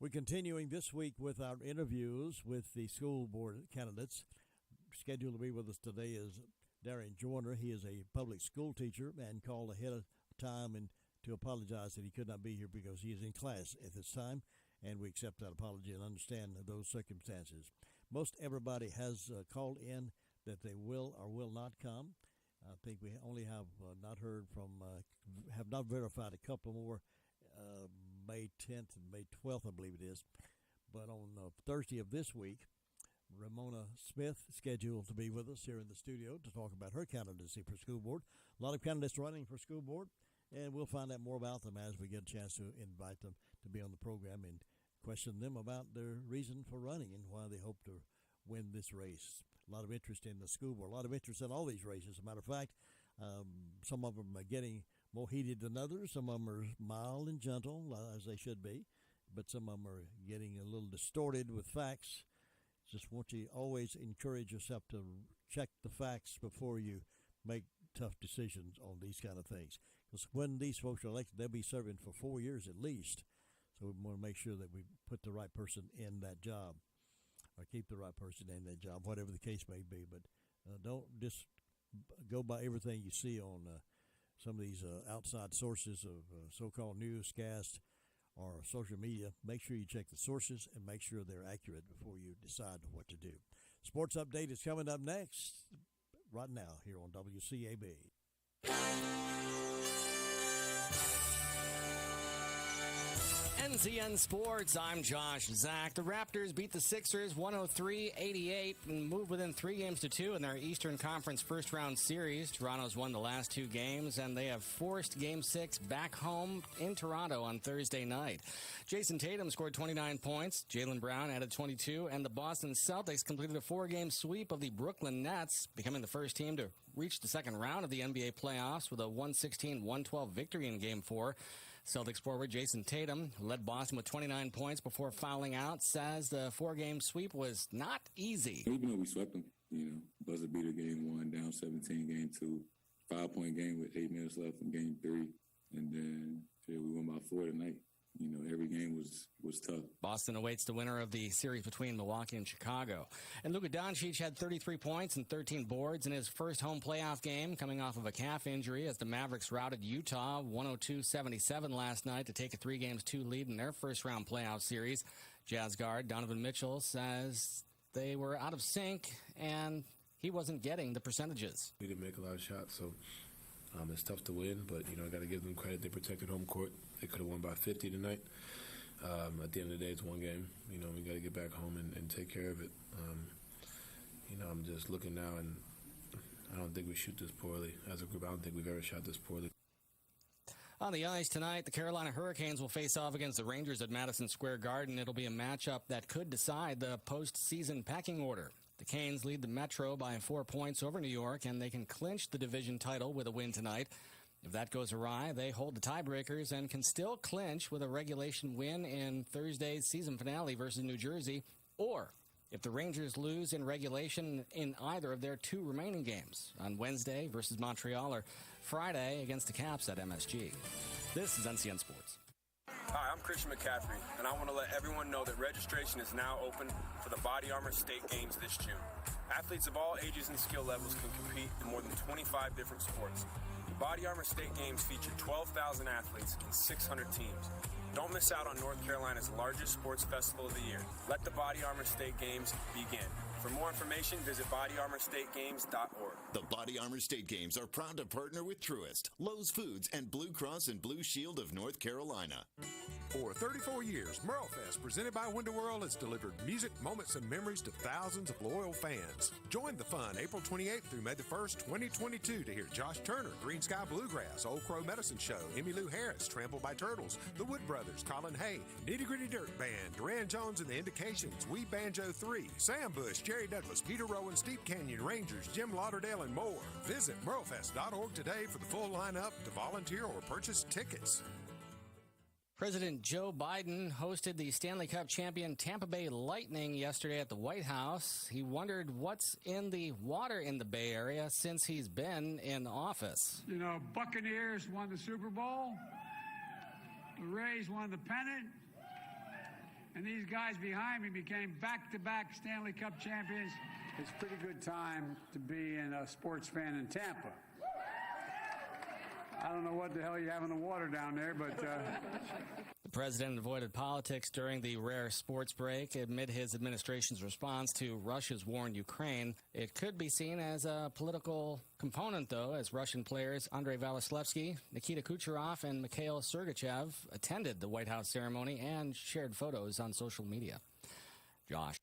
We're continuing this week with our interviews with the school board candidates. Scheduled to be with us today is Darren Joyner. He is a public school teacher and called ahead of time and to apologize that he could not be here because he is in class at this time, and we accept that apology and understand those circumstances. Most everybody has called in that they will or will not come. I think we only have not heard from, have not verified a couple more, May 10th and May 12th, I believe it is. But on Thursday of this week, Ramona Smith scheduled to be with us here in the studio to talk about her candidacy for school board. A lot of candidates running for school board, and we'll find out more about them as we get a chance to invite them to be on the program and question them about their reason for running and why they hope to win this race. A lot of interest in the school board, a lot of interest in all these races. As a matter of fact, some of them are getting more heated than others. Some of them are mild and gentle, as they should be, but some of them are getting a little distorted with facts. Just want you to always encourage yourself to check the facts before you make tough decisions on these kind of things. Because when these folks are elected, they'll be serving for 4 years at least. So we want to make sure that we put the right person in that job or keep the right person in that job, whatever the case may be. But don't just go by everything you see on some of these outside sources of so-called newscasts or social media, make sure you check the sources and make sure they're accurate before you decide what to do. Sports Update is coming up next, right now, here on WCAB. NCN Sports, I'm Josh Zach. The Raptors beat the Sixers 103-88 and moved within 3 games to 2 in their Eastern Conference first-round series. Toronto's won the last 2 games, and they have forced Game 6 back home in Toronto on Thursday night. Jason Tatum scored 29 points, Jaylen Brown added 22, and the Boston Celtics completed a 4-game sweep of the Brooklyn Nets, becoming the first team to reach the second round of the NBA playoffs with a 116-112 victory in Game 4. Celtics forward Jason Tatum, who led Boston with 29 points before fouling out, says the 4-game sweep was not easy. Even though we swept them, buzzer beater game 1, down 17, game 2, 5-point game with 8 minutes left in game 3, and then we won by 4 tonight. Every game was tough. Boston awaits the winner of the series between Milwaukee and Chicago. And Luka Doncic had 33 points and 13 boards in his first home playoff game, coming off of a calf injury as the Mavericks routed Utah 102-77 last night to take a 3-2 lead in their first-round playoff series. Jazz guard Donovan Mitchell says they were out of sync and he wasn't getting the percentages. We didn't make a lot of shots, so it's tough to win, but, I got to give them credit. They protected home court. They could have won by 50 tonight. At the end of the day, it's one game. We got to get back home and take care of it. I'm just looking now, and I don't think we shoot this poorly. As a group, I don't think we've ever shot this poorly. On the ice tonight, the Carolina Hurricanes will face off against the Rangers at Madison Square Garden. It'll be a matchup that could decide the postseason pecking order. The Canes lead the Metro by 4 points over New York, and they can clinch the division title with a win tonight. If that goes awry, they hold the tiebreakers and can still clinch with a regulation win in Thursday's season finale versus New Jersey, or if the Rangers lose in regulation in either of their 2 remaining games on Wednesday versus Montreal or Friday against the Caps at MSG. This is NCN Sports. Hi, I'm Christian McCaffrey, and I want to let everyone know that registration is now open for the Body Armor State Games this June. Athletes of all ages and skill levels can compete in more than 25 different sports. The Body Armor State Games feature 12,000 athletes and 600 teams. Don't miss out on North Carolina's largest sports festival of the year. Let the Body Armor State Games begin. For more information, visit bodyarmorstategames.org. The Body Armor State Games are proud to partner with Truist, Lowe's Foods, and Blue Cross and Blue Shield of North Carolina. For 34 years, Merlefest, presented by Window World, has delivered music, moments, and memories to thousands of loyal fans. Join the fun April 28th through May the 1st, 2022 to hear Josh Turner, Green Sky Bluegrass, Old Crow Medicine Show, Emmylou Harris, Trampled by Turtles, The Wood Brothers, Colin Hay, Nitty Gritty Dirt Band, Duran Jones and the Indications, We Banjo 3, Sam Bush, Jerry Douglas, Peter Rowan, Steep Canyon Rangers, Jim Lauderdale, and more. Visit merlefest.org today for the full lineup to volunteer or purchase tickets. President Joe Biden hosted the Stanley Cup champion Tampa Bay Lightning yesterday at the White House. He wondered what's in the water in the Bay Area since he's been in office. Buccaneers won the Super Bowl. The Rays won the pennant. And these guys behind me became back-to-back Stanley Cup champions. It's a pretty good time to be a sports fan in Tampa. I don't know what the hell you have in the water down there, but... The president avoided politics during the rare sports break amid his administration's response to Russia's war in Ukraine. It could be seen as a political component, though, as Russian players Andrei Vasilevsky, Nikita Kucherov, and Mikhail Sergachev attended the White House ceremony and shared photos on social media. Josh.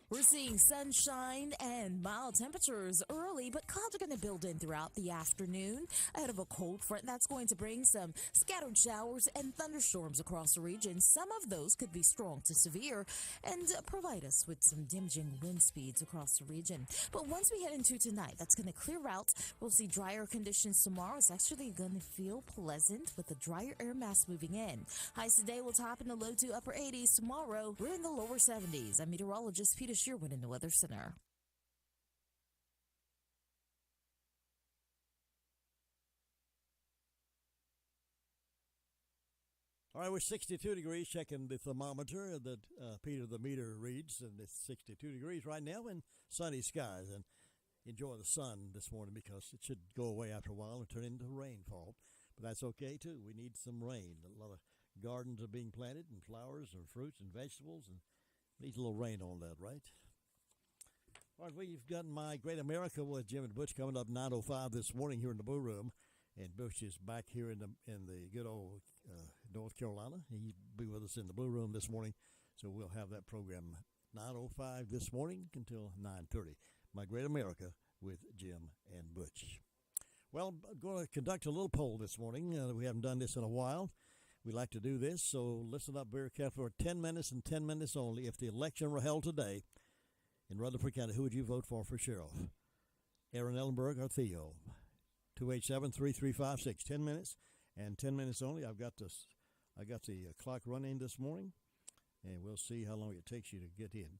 We're seeing sunshine and mild temperatures early, but clouds are going to build in throughout the afternoon ahead of a cold front that's going to bring some scattered showers and thunderstorms across the region. Some of those could be strong to severe and provide us with some damaging wind speeds across the region. But once we head into tonight, that's going to clear out. We'll see drier conditions tomorrow. It's actually going to feel pleasant with the drier air mass moving in. Highs today will top in the low to upper 80s. Tomorrow, we're in the lower 70s. I'm meteorologist Peter Sherwood in the Weather Center. All right, we're 62 degrees, checking the thermometer that Peter the meter reads, and it's 62 degrees right now and sunny skies. And enjoy the sun this morning because it should go away after a while and turn into rainfall. But that's okay, too. We need some rain. A lot of Gardens are being planted and flowers and fruits and vegetables, and needs a little rain on that, right? All right, we've got My Great America with Jim and Butch coming up 9:05 this morning here in the Blue Room. And Butch is back here in the good old North Carolina. He'll be with us in the Blue Room this morning, so we'll have that program 9:05 this morning until 9:30. My Great America with Jim and Butch. Well, I'm going to conduct a little poll this morning. We haven't done this in a while. We like to do this, so listen up very carefully for 10 minutes and 10 minutes only. If the election were held today in Rutherford County, who would you vote for sheriff? Aaron Ellenberg or Theo? 287-3356. 10 minutes and 10 minutes only. I got the clock running this morning, and we'll see how long it takes you to get in.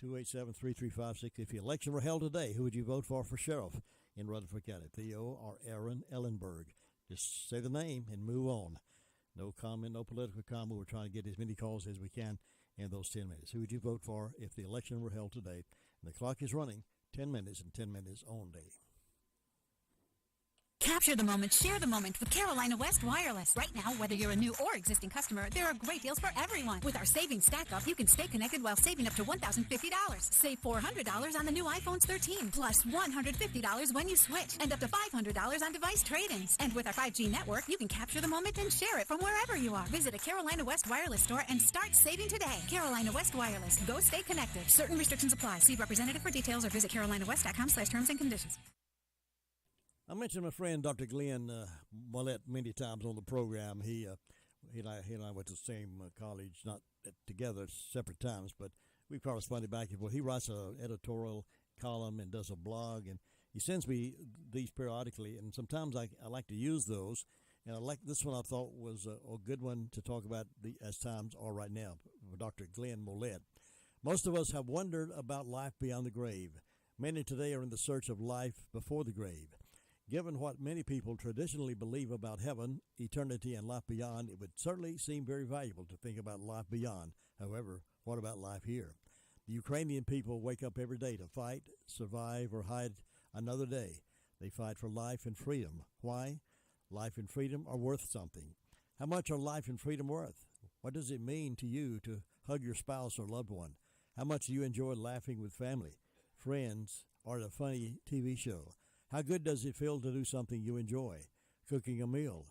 287-3356. If the election were held today, who would you vote for sheriff in Rutherford County? Theo or Aaron Ellenberg? Just say the name and move on. No comment, no political comment. We're trying to get as many calls as we can in those 10 minutes. Who would you vote for if the election were held today? And the clock is running 10 minutes and 10 minutes only. Capture the moment, share the moment with Carolina West Wireless. Right now, whether you're a new or existing customer, there are great deals for everyone. With our savings stack up, you can stay connected while saving up to $1,050. Save $400 on the new iPhones 13, plus $150 when you switch, and up to $500 on device trade-ins. And with our 5G network, you can capture the moment and share it from wherever you are. Visit a Carolina West Wireless store and start saving today. Carolina West Wireless. Go stay connected. Certain restrictions apply. See representative for details or visit carolinawest.com/terms and conditions. I mentioned my friend Dr. Glenn Mollett many times on the program. He and I went to the same college, not together, separate times, but we corresponded back and forth. He writes an editorial column and does a blog, and he sends me these periodically, and sometimes I like to use those. And I like this one. I thought was a good one to talk about as times are right now. Dr. Glenn Mollett. Most of us have wondered about life beyond the grave. Many today are in the search of life before the grave. Given what many people traditionally believe about heaven, eternity, and life beyond, it would certainly seem very valuable to think about life beyond. However, what about life here? The Ukrainian people wake up every day to fight, survive, or hide another day. They fight for life and freedom. Why? Life and freedom are worth something. How much are life and freedom worth? What does it mean to you to hug your spouse or loved one? How much do you enjoy laughing with family, friends, or at a funny TV show? How good does it feel to do something you enjoy? Cooking a meal,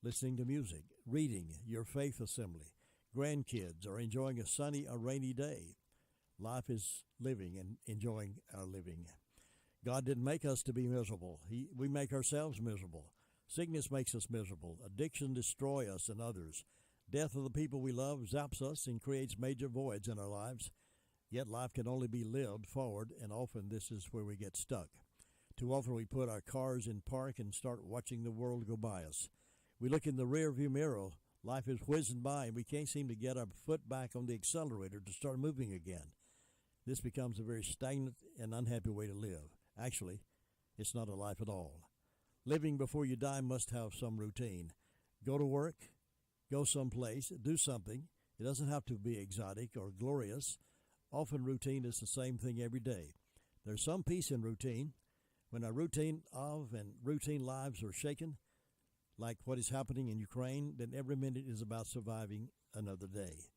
listening to music, reading, your faith assembly, grandkids, or enjoying a sunny or rainy day. Life is living and enjoying our living. God didn't make us to be miserable. We make ourselves miserable. Sickness makes us miserable. Addiction destroys us and others. Death of the people we love zaps us and creates major voids in our lives. Yet life can only be lived forward, and often this is where we get stuck. Too often we put our cars in park and start watching the world go by us. We look in the rearview mirror. Life is whizzing by, and we can't seem to get our foot back on the accelerator to start moving again. This becomes a very stagnant and unhappy way to live. Actually, it's not a life at all. Living before you die must have some routine. Go to work, go someplace, do something. It doesn't have to be exotic or glorious. Often routine is the same thing every day. There's some peace in routine. When our routine lives are shaken, like what is happening in Ukraine, then every minute is about surviving another day.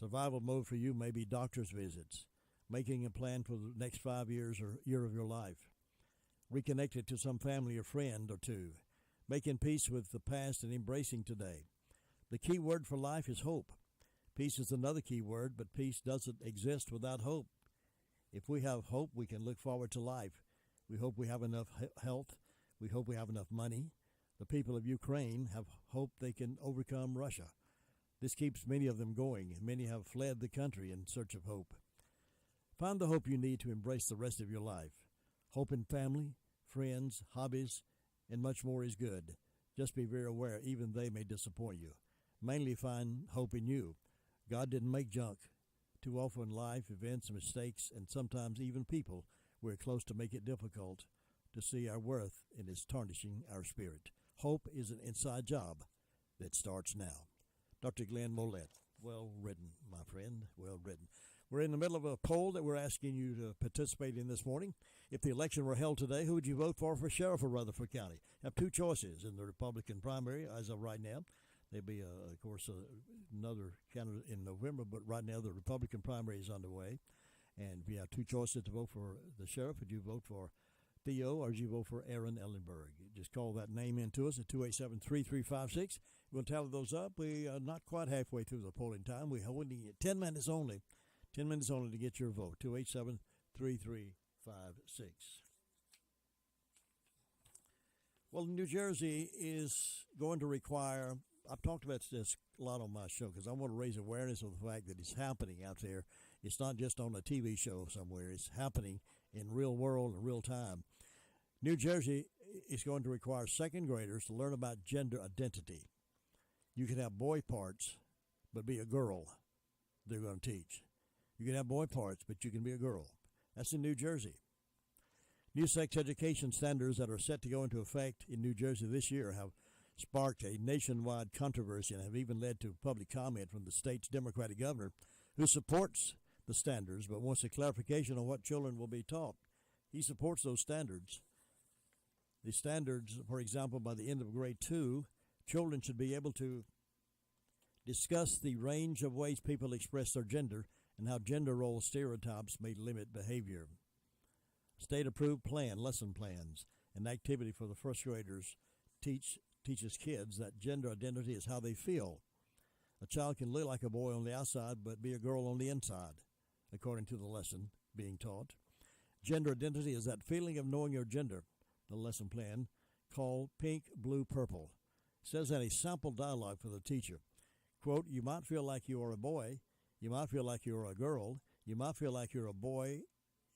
Survival mode for you may be doctor's visits, making a plan for the next 5 years or year of your life, reconnected to some family or friend or two, making peace with the past and embracing today. The key word for life is hope. Peace is another key word, but peace doesn't exist without hope. If we have hope, we can look forward to life. We hope we have enough health. We hope we have enough money. The people of Ukraine have hope they can overcome Russia. This keeps many of them going, and many have fled the country in search of hope. Find the hope you need to embrace the rest of your life. Hope in family, friends, hobbies, and much more is good. Just be very aware even they may disappoint you. Mainly find hope in you. God didn't make junk. Too often life, events, mistakes, and sometimes even people, we're close to make it difficult to see our worth, and it's tarnishing our spirit. Hope is an inside job that starts now. Dr. Glenn Mollett, well written, my friend, well written. We're in the middle of a poll that we're asking you to participate in this morning. If the election were held today, who would you vote for sheriff of Rutherford County? You have two choices in the Republican primary as of right now. There'll be, of course, another candidate in November, but right now the Republican primary is underway. And we have two choices to vote for the sheriff. Would you vote for Theo or would you vote for Aaron Ellenberg? Just call that name in to us at 287-3356. We'll tally those up. We are not quite halfway through the polling time. We're holding it 10 minutes only. 10 minutes only to get your vote. 287-3356. Well, New Jersey is going to require, I've talked about this a lot on my show because I want to raise awareness of the fact that it's happening out there. It's not just on a TV show somewhere. It's happening in real world and real time. New Jersey is going to require second graders to learn about gender identity. You can have boy parts, but be a girl, they're going to teach. You can have boy parts, but you can be a girl. That's in New Jersey. New sex education standards that are set to go into effect in New Jersey this year have sparked a nationwide controversy and have even led to public comment from the state's Democratic governor, who supports the standards but wants a clarification on what children will be taught. He supports those standards. The standards, for example, by the end of grade 2, children should be able to discuss the range of ways people express their gender and how gender role stereotypes may limit behavior. State-approved lesson plans, and activity for the first graders teaches kids that gender identity is how they feel. A child can look like a boy on the outside but be a girl on the inside, according to the lesson being taught. Gender identity is that feeling of knowing your gender, the lesson plan, called pink, blue, purple. It says in a sample dialogue for the teacher, quote, you might feel like you are a boy, you might feel like you're a girl, you might feel like you're a boy,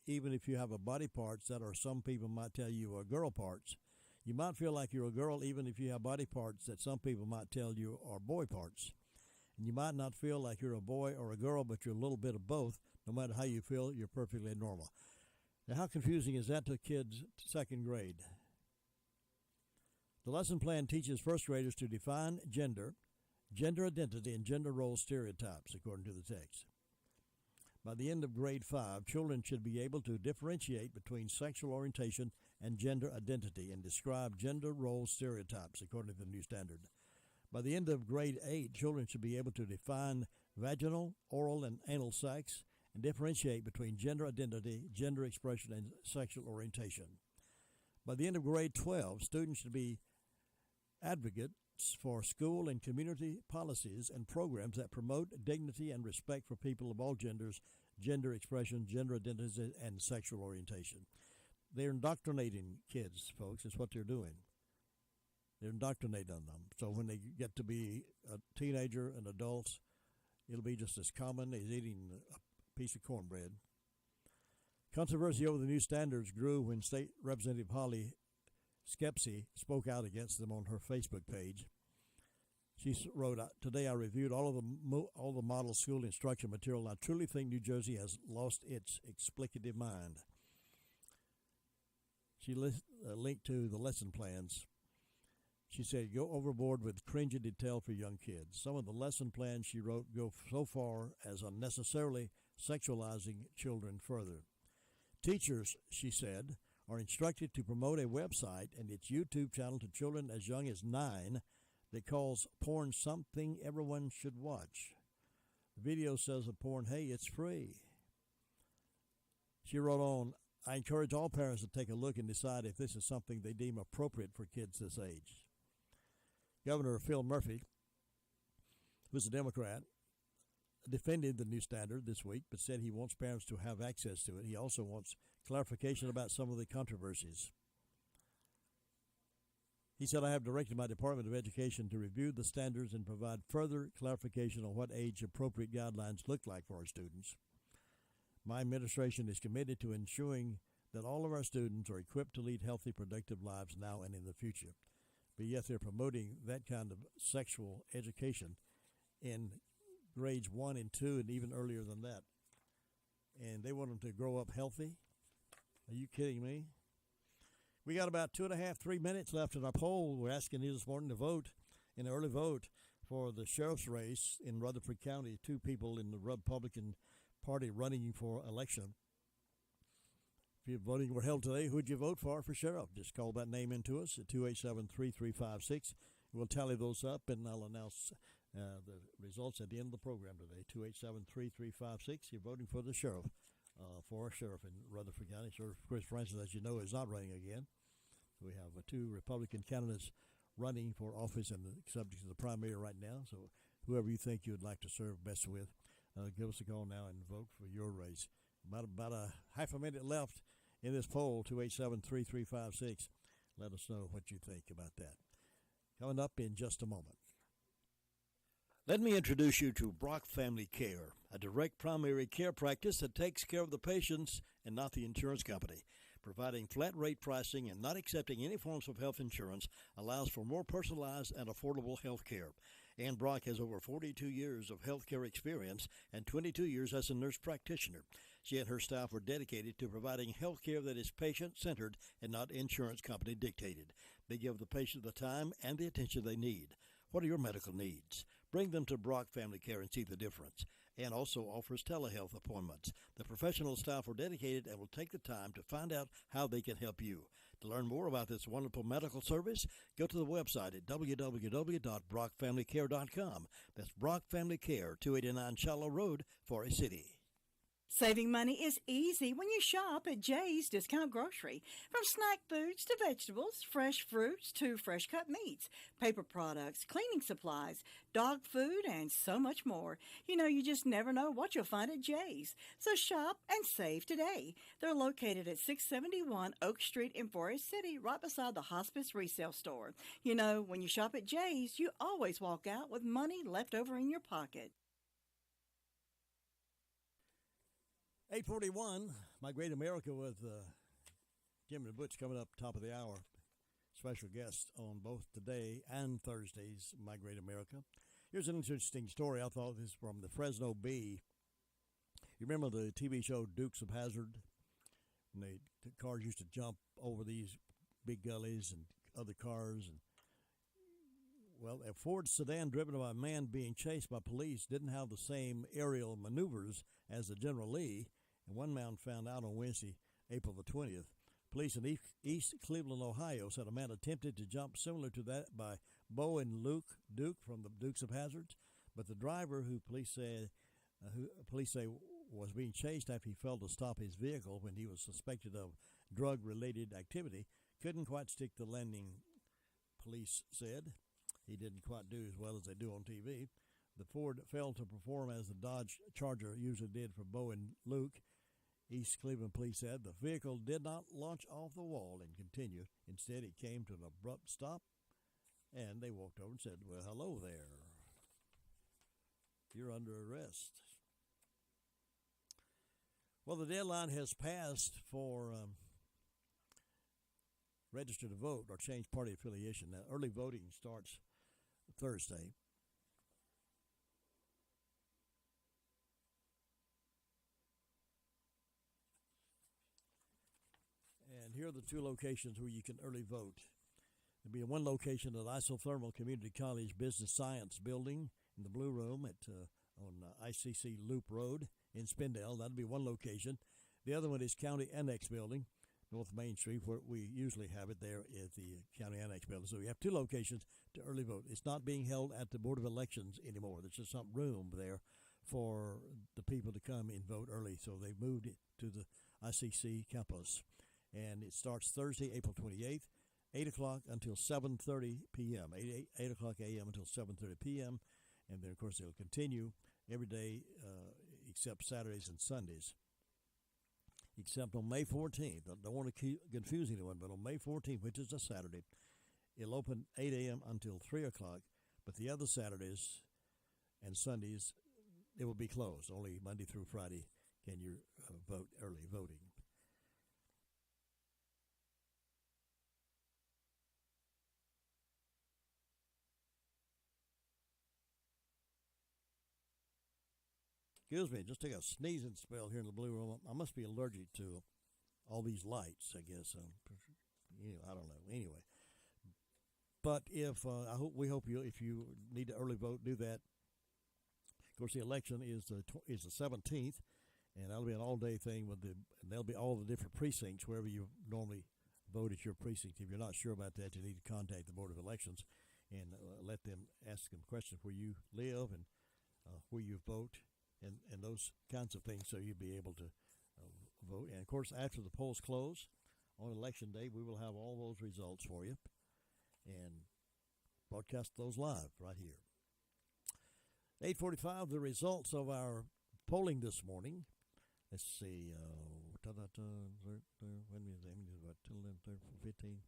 even if you have a body parts that are some people might tell you are girl parts. You might feel like you're a girl even if you have body parts that some people might tell you are boy parts. And you might not feel like you're a boy or a girl, but you're a little bit of both. No matter how you feel, you're perfectly normal. Now, how confusing is that to kids second grade? The lesson plan teaches first graders to define gender, gender identity, and gender role stereotypes, according to the text. By the end of grade 5, children should be able to differentiate between sexual orientation and gender identity and describe gender role stereotypes, according to the new standard. By the end of grade 8, children should be able to define vaginal, oral, and anal sex and differentiate between gender identity, gender expression, and sexual orientation. By the end of grade 12, students should be advocates for school and community policies and programs that promote dignity and respect for people of all genders, gender expression, gender identity, and sexual orientation. They're indoctrinating kids, folks. That's what they're doing. They're indoctrinating them. So when they get to be a teenager and adults, it'll be just as common as eating a piece of cornbread. Controversy over the new standards grew when State Representative Holly Skepsey spoke out against them on her Facebook page. She wrote, today I reviewed all the model school instruction material. I truly think New Jersey has lost its explicative mind. She linked to the lesson plans. She said, go overboard with cringy detail for young kids. Some of the lesson plans she wrote go so far as unnecessarily sexualizing children further. Teachers, she said, are instructed to promote a website and its YouTube channel to children as young as 9 that calls porn something everyone should watch. The video says of porn, hey, it's free. She wrote on, I encourage all parents to take a look and decide if this is something they deem appropriate for kids this age. Governor Phil Murphy, who's a Democrat, defended the new standard this week, but said he wants parents to have access to it. He also wants clarification about some of the controversies. He said, I have directed my Department of Education to review the standards and provide further clarification on what age-appropriate guidelines look like for our students. My administration is committed to ensuring that all of our students are equipped to lead healthy, productive lives now and in the future. But yet they're promoting that kind of sexual education in grades 1 and 2 and even earlier than that. And they want them to grow up healthy. Are you kidding me? We got about 2.5, 3 minutes left in our poll. We're asking you this morning to vote, an early vote, for the sheriff's race in Rutherford County. 2 people in the Republican Party running for election. If your voting were held today, who'd you vote for sheriff? Just call that name into us at 287-3356. We'll tally those up, and I'll announce the results at the end of the program today. 287-3356. You're voting for the sheriff, for a sheriff in Rutherford County. Sheriff Chris Francis, as you know, is not running again. We have two Republican candidates running for office and the subject of the primary right now. So whoever you think you would like to serve best with, give us a call now and vote for your race. About a half a minute left in this poll, 287-3356. Let us know what you think about that. Coming up in just a moment. Let me introduce you to Brock Family Care, a direct primary care practice that takes care of the patients and not the insurance company. Providing flat rate pricing and not accepting any forms of health insurance allows for more personalized and affordable health care. Ann Brock has over 42 years of health care experience and 22 years as a nurse practitioner. She and her staff are dedicated to providing health care that is patient-centered and not insurance company dictated. They give the patient the time and the attention they need. What are your medical needs? Bring them to Brock Family Care and see the difference. And also offers telehealth appointments. The professional staff are dedicated and will take the time to find out how they can help you. To learn more about this wonderful medical service, go to the website at www.brockfamilycare.com. That's Brock Family Care, 289 Shallow Road, Forest City. Saving money is easy when you shop at Jay's Discount Grocery. From snack foods to vegetables, fresh fruits to fresh cut meats, paper products, cleaning supplies, dog food, and so much more. You know, you just never know what you'll find at Jay's. So shop and save today. They're located at 671 Oak Street in Forest City, right beside the Hospice Resale Store. You know, when you shop at Jay's, you always walk out with money left over in your pocket. 841, My Great America with Jim and Butch coming up top of the hour. Special guest on both today and Thursday's My Great America. Here's an interesting story. I thought this from the Fresno Bee. You remember the TV show Dukes of Hazzard? And the cars used to jump over these big gullies and other cars. And well, a Ford sedan driven by a man being chased by police didn't have the same aerial maneuvers as the General Lee. And one man found out on Wednesday, April the 20th. Police in East Cleveland, Ohio, said a man attempted to jump similar to that by Bo and Luke Duke from the Dukes of Hazzard, but the driver, who police say was being chased after he failed to stop his vehicle when he was suspected of drug-related activity, couldn't quite stick the landing. Police said he didn't quite do as well as they do on TV. The Ford failed to perform as the Dodge Charger usually did for Bo and Luke. East Cleveland police said the vehicle did not launch off the wall and continue. Instead, it came to an abrupt stop, and they walked over and said, "Well, hello there. You're under arrest." Well, the deadline has passed for register to vote or change party affiliation. Now, early voting starts Thursday. And here are the two locations where you can early vote. There'll be one location at Isothermal Community College Business Science Building in the Blue Room on ICC Loop Road in Spindale. That'll be one location. The other one is County Annex Building, North Main Street, where we usually have it there at the County Annex Building. So we have two locations to early vote. It's not being held at the Board of Elections anymore. There's just some room there for the people to come and vote early. So they moved it to the ICC campus. And it starts Thursday, April 28th, 8 o'clock until 7:30 p.m., 8 o'clock a.m. until 7:30 p.m. And then, of course, it'll continue every day except Saturdays and Sundays, except on May 14th. I don't want to confuse anyone, but on May 14th, which is a Saturday, it'll open 8 a.m. until 3 o'clock. But the other Saturdays and Sundays, it will be closed. Only Monday through Friday can you vote early voting. Excuse me, just take a sneezing spell here in the Blue Room. I must be allergic to all these lights, I guess. I don't know. Anyway, but if we hope if you need to early vote, do that. Of course, the election is the 17th, and that'll be an all-day thing and there'll be all the different precincts wherever you normally vote at your precinct. If you're not sure about that, you need to contact the Board of Elections and let them ask them questions where you live and where you vote and those kinds of things, so you'll be able to vote. And, of course, after the polls close on Election Day, we will have all those results for you and broadcast those live right here. 8:45, the results of our polling this morning. Let's see. When is it? About 11, 15,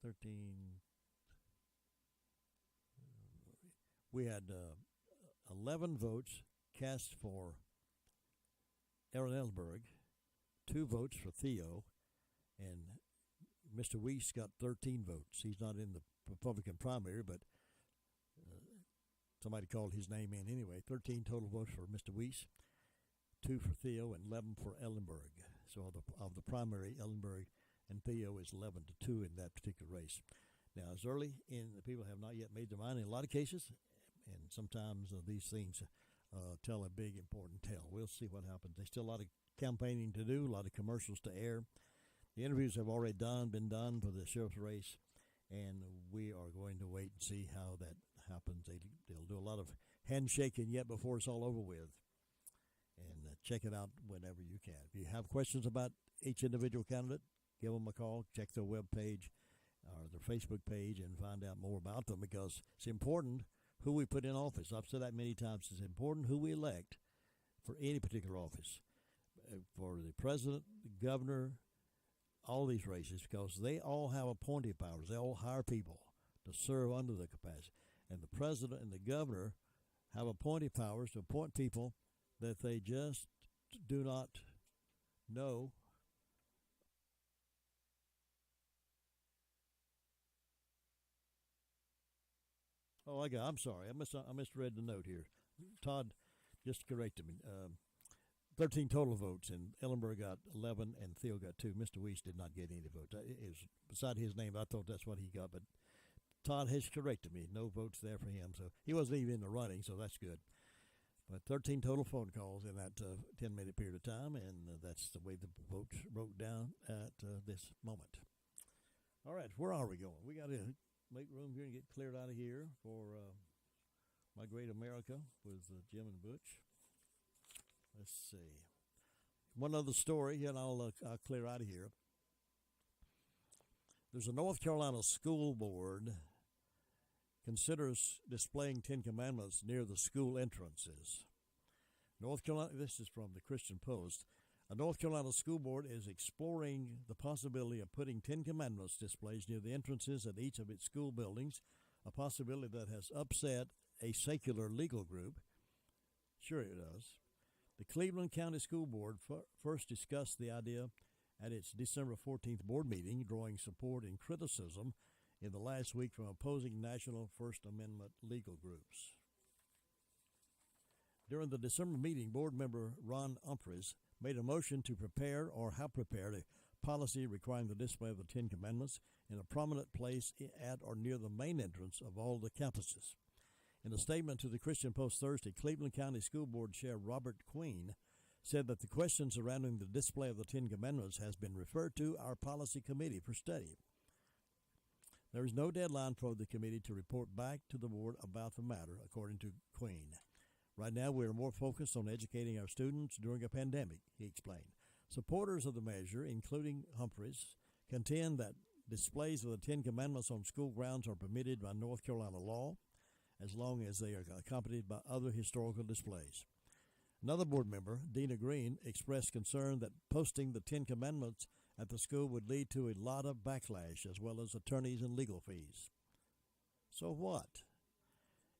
13. We had 11 votes cast for Aaron Ellenberg, 2 votes for Theo, and Mr. Weiss got 13 votes. He's not in the Republican primary, but somebody called his name in anyway. 13 total votes for Mr. Weiss, 2 for Theo, and 11 for Ellenberg. So of the primary, Ellenberg and Theo is 11-2 in that particular race. Now, it's early, and the people have not yet made their mind in a lot of cases, and sometimes these things tell a big, important tale. We'll see what happens. There's still a lot of campaigning to do, a lot of commercials to air. The interviews have already been done for the sheriff's race, and we are going to wait and see how that happens. They'll do a lot of handshaking yet before it's all over with. And check it out whenever you can. If you have questions about each individual candidate, give them a call, check their web page or their Facebook page and find out more about them, because it's important who we put in office. I've said that many times. It's important who we elect for any particular office, for the president, the governor, all these races, because they all have appointing powers. They all hire people to serve under the capacity. And the president and the governor have appointing powers to appoint people that they just do not know. Oh, I'm sorry. I misread the note here. Todd just corrected me. 13 total votes, and Ellenberg got 11, and Theo got 2. Mr. Weiss did not get any votes. It was beside his name. I thought that's what he got, but Todd has corrected me. No votes there for him, so he wasn't even in the running, so that's good. But 13 total phone calls in that 10-minute period of time, and that's the way the votes broke down at this moment. All right, where are we going? We got to make room here and get cleared out of here for My Great America with Jim and Butch. Let's see. One other story, and I'll clear out of here. There's a North Carolina school board considers displaying 10 Commandments near the school entrances. North Carolina, this is from the Christian Post. A North Carolina school board is exploring the possibility of putting 10 Commandments displays near the entrances at each of its school buildings, a possibility that has upset a secular legal group. Sure it does. The Cleveland County School Board first discussed the idea at its December 14th board meeting, drawing support and criticism in the last week from opposing national First Amendment legal groups. During the December meeting, board member Ron Humphreys made a motion to prepare or have prepared a policy requiring the display of the 10 Commandments in a prominent place at or near the main entrance of all the campuses. In a statement to the Christian Post Thursday, Cleveland County School Board Chair Robert Queen said that the question surrounding the display of the 10 Commandments has been referred to our policy committee for study. There is no deadline for the committee to report back to the board about the matter, according to Queen. Right now, we are more focused on educating our students during a pandemic, he explained. Supporters of the measure, including Humphreys, contend that displays of the 10 Commandments on school grounds are permitted by North Carolina law, as long as they are accompanied by other historical displays. Another board member, Dina Green, expressed concern that posting the 10 Commandments at the school would lead to a lot of backlash, as well as attorneys and legal fees. So what?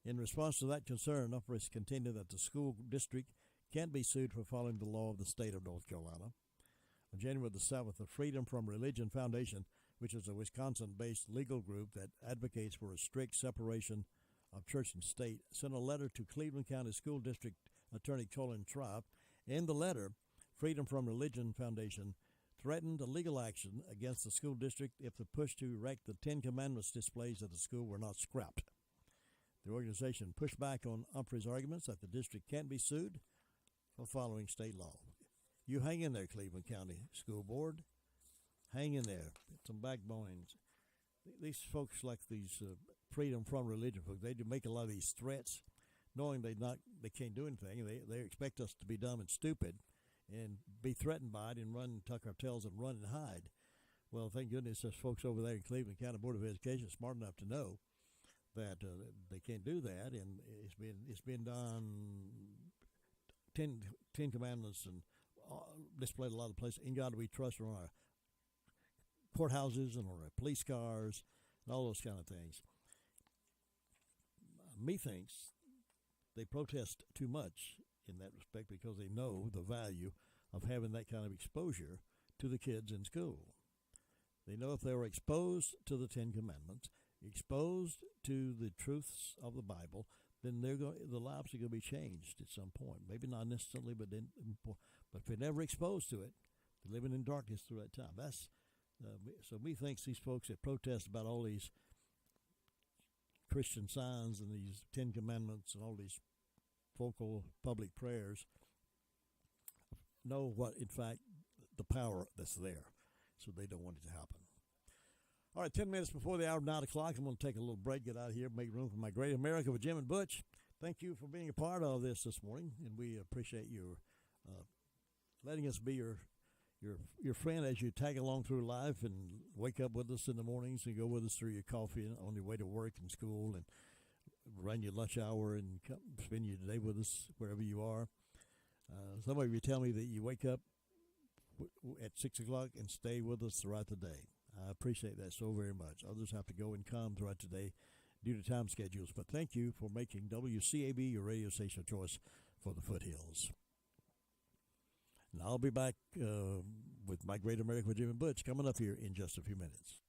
In response to that concern, Humphreys contended that the school district can't be sued for following the law of the state of North Carolina. On January the 7th, the Freedom from Religion Foundation, which is a Wisconsin-based legal group that advocates for a strict separation of church and state, sent a letter to Cleveland County School District Attorney Colin Tribe. In the letter, Freedom from Religion Foundation threatened a legal action against the school district if the push to erect the 10 Commandments displays at the school were not scrapped. The organization pushed back on Humphreys' arguments that the district can't be sued for following state law. You hang in there, Cleveland County School Board. Hang in there. Some backbone. These folks like these freedom from religion folks. They do make a lot of these threats, knowing they can't do anything. And they expect us to be dumb and stupid, and be threatened by it, and tuck our tails and run and hide. Well, thank goodness there's folks over there in Cleveland County Board of Education smart enough to know that they can't do that, and it's been done. Ten Commandments and displayed a lot of places. In God we trust on our courthouses and on our police cars and all those kind of things. Methinks they protest too much in that respect because they know the value of having that kind of exposure to the kids in school. They know if they were exposed to the Ten Commandments, exposed to the truths of the Bible, then the lives are going to be changed at some point. Maybe not instantly, but if they're never exposed to it, they're living in darkness through that time. That's so methinks these folks that protest about all these Christian signs and these Ten Commandments and all these vocal public prayers know what, in fact, the power that's there. So they don't want it to happen. All right, 10 minutes before the hour of 9 o'clock, I'm going to take a little break, get out of here, make room for my Great America with Jim and Butch. Thank you for being a part of this morning, and we appreciate your letting us be your friend as you tag along through life and wake up with us in the mornings and go with us through your coffee on your way to work and school and run your lunch hour and spend your day with us wherever you are. Some of you tell me that you wake up at 6 o'clock and stay with us throughout the day. I appreciate that so very much. Others have to go and come throughout the day due to time schedules. But thank you for making WCAB your radio station of choice for the foothills. And I'll be back with my Great America with Jim and Butch coming up here in just a few minutes.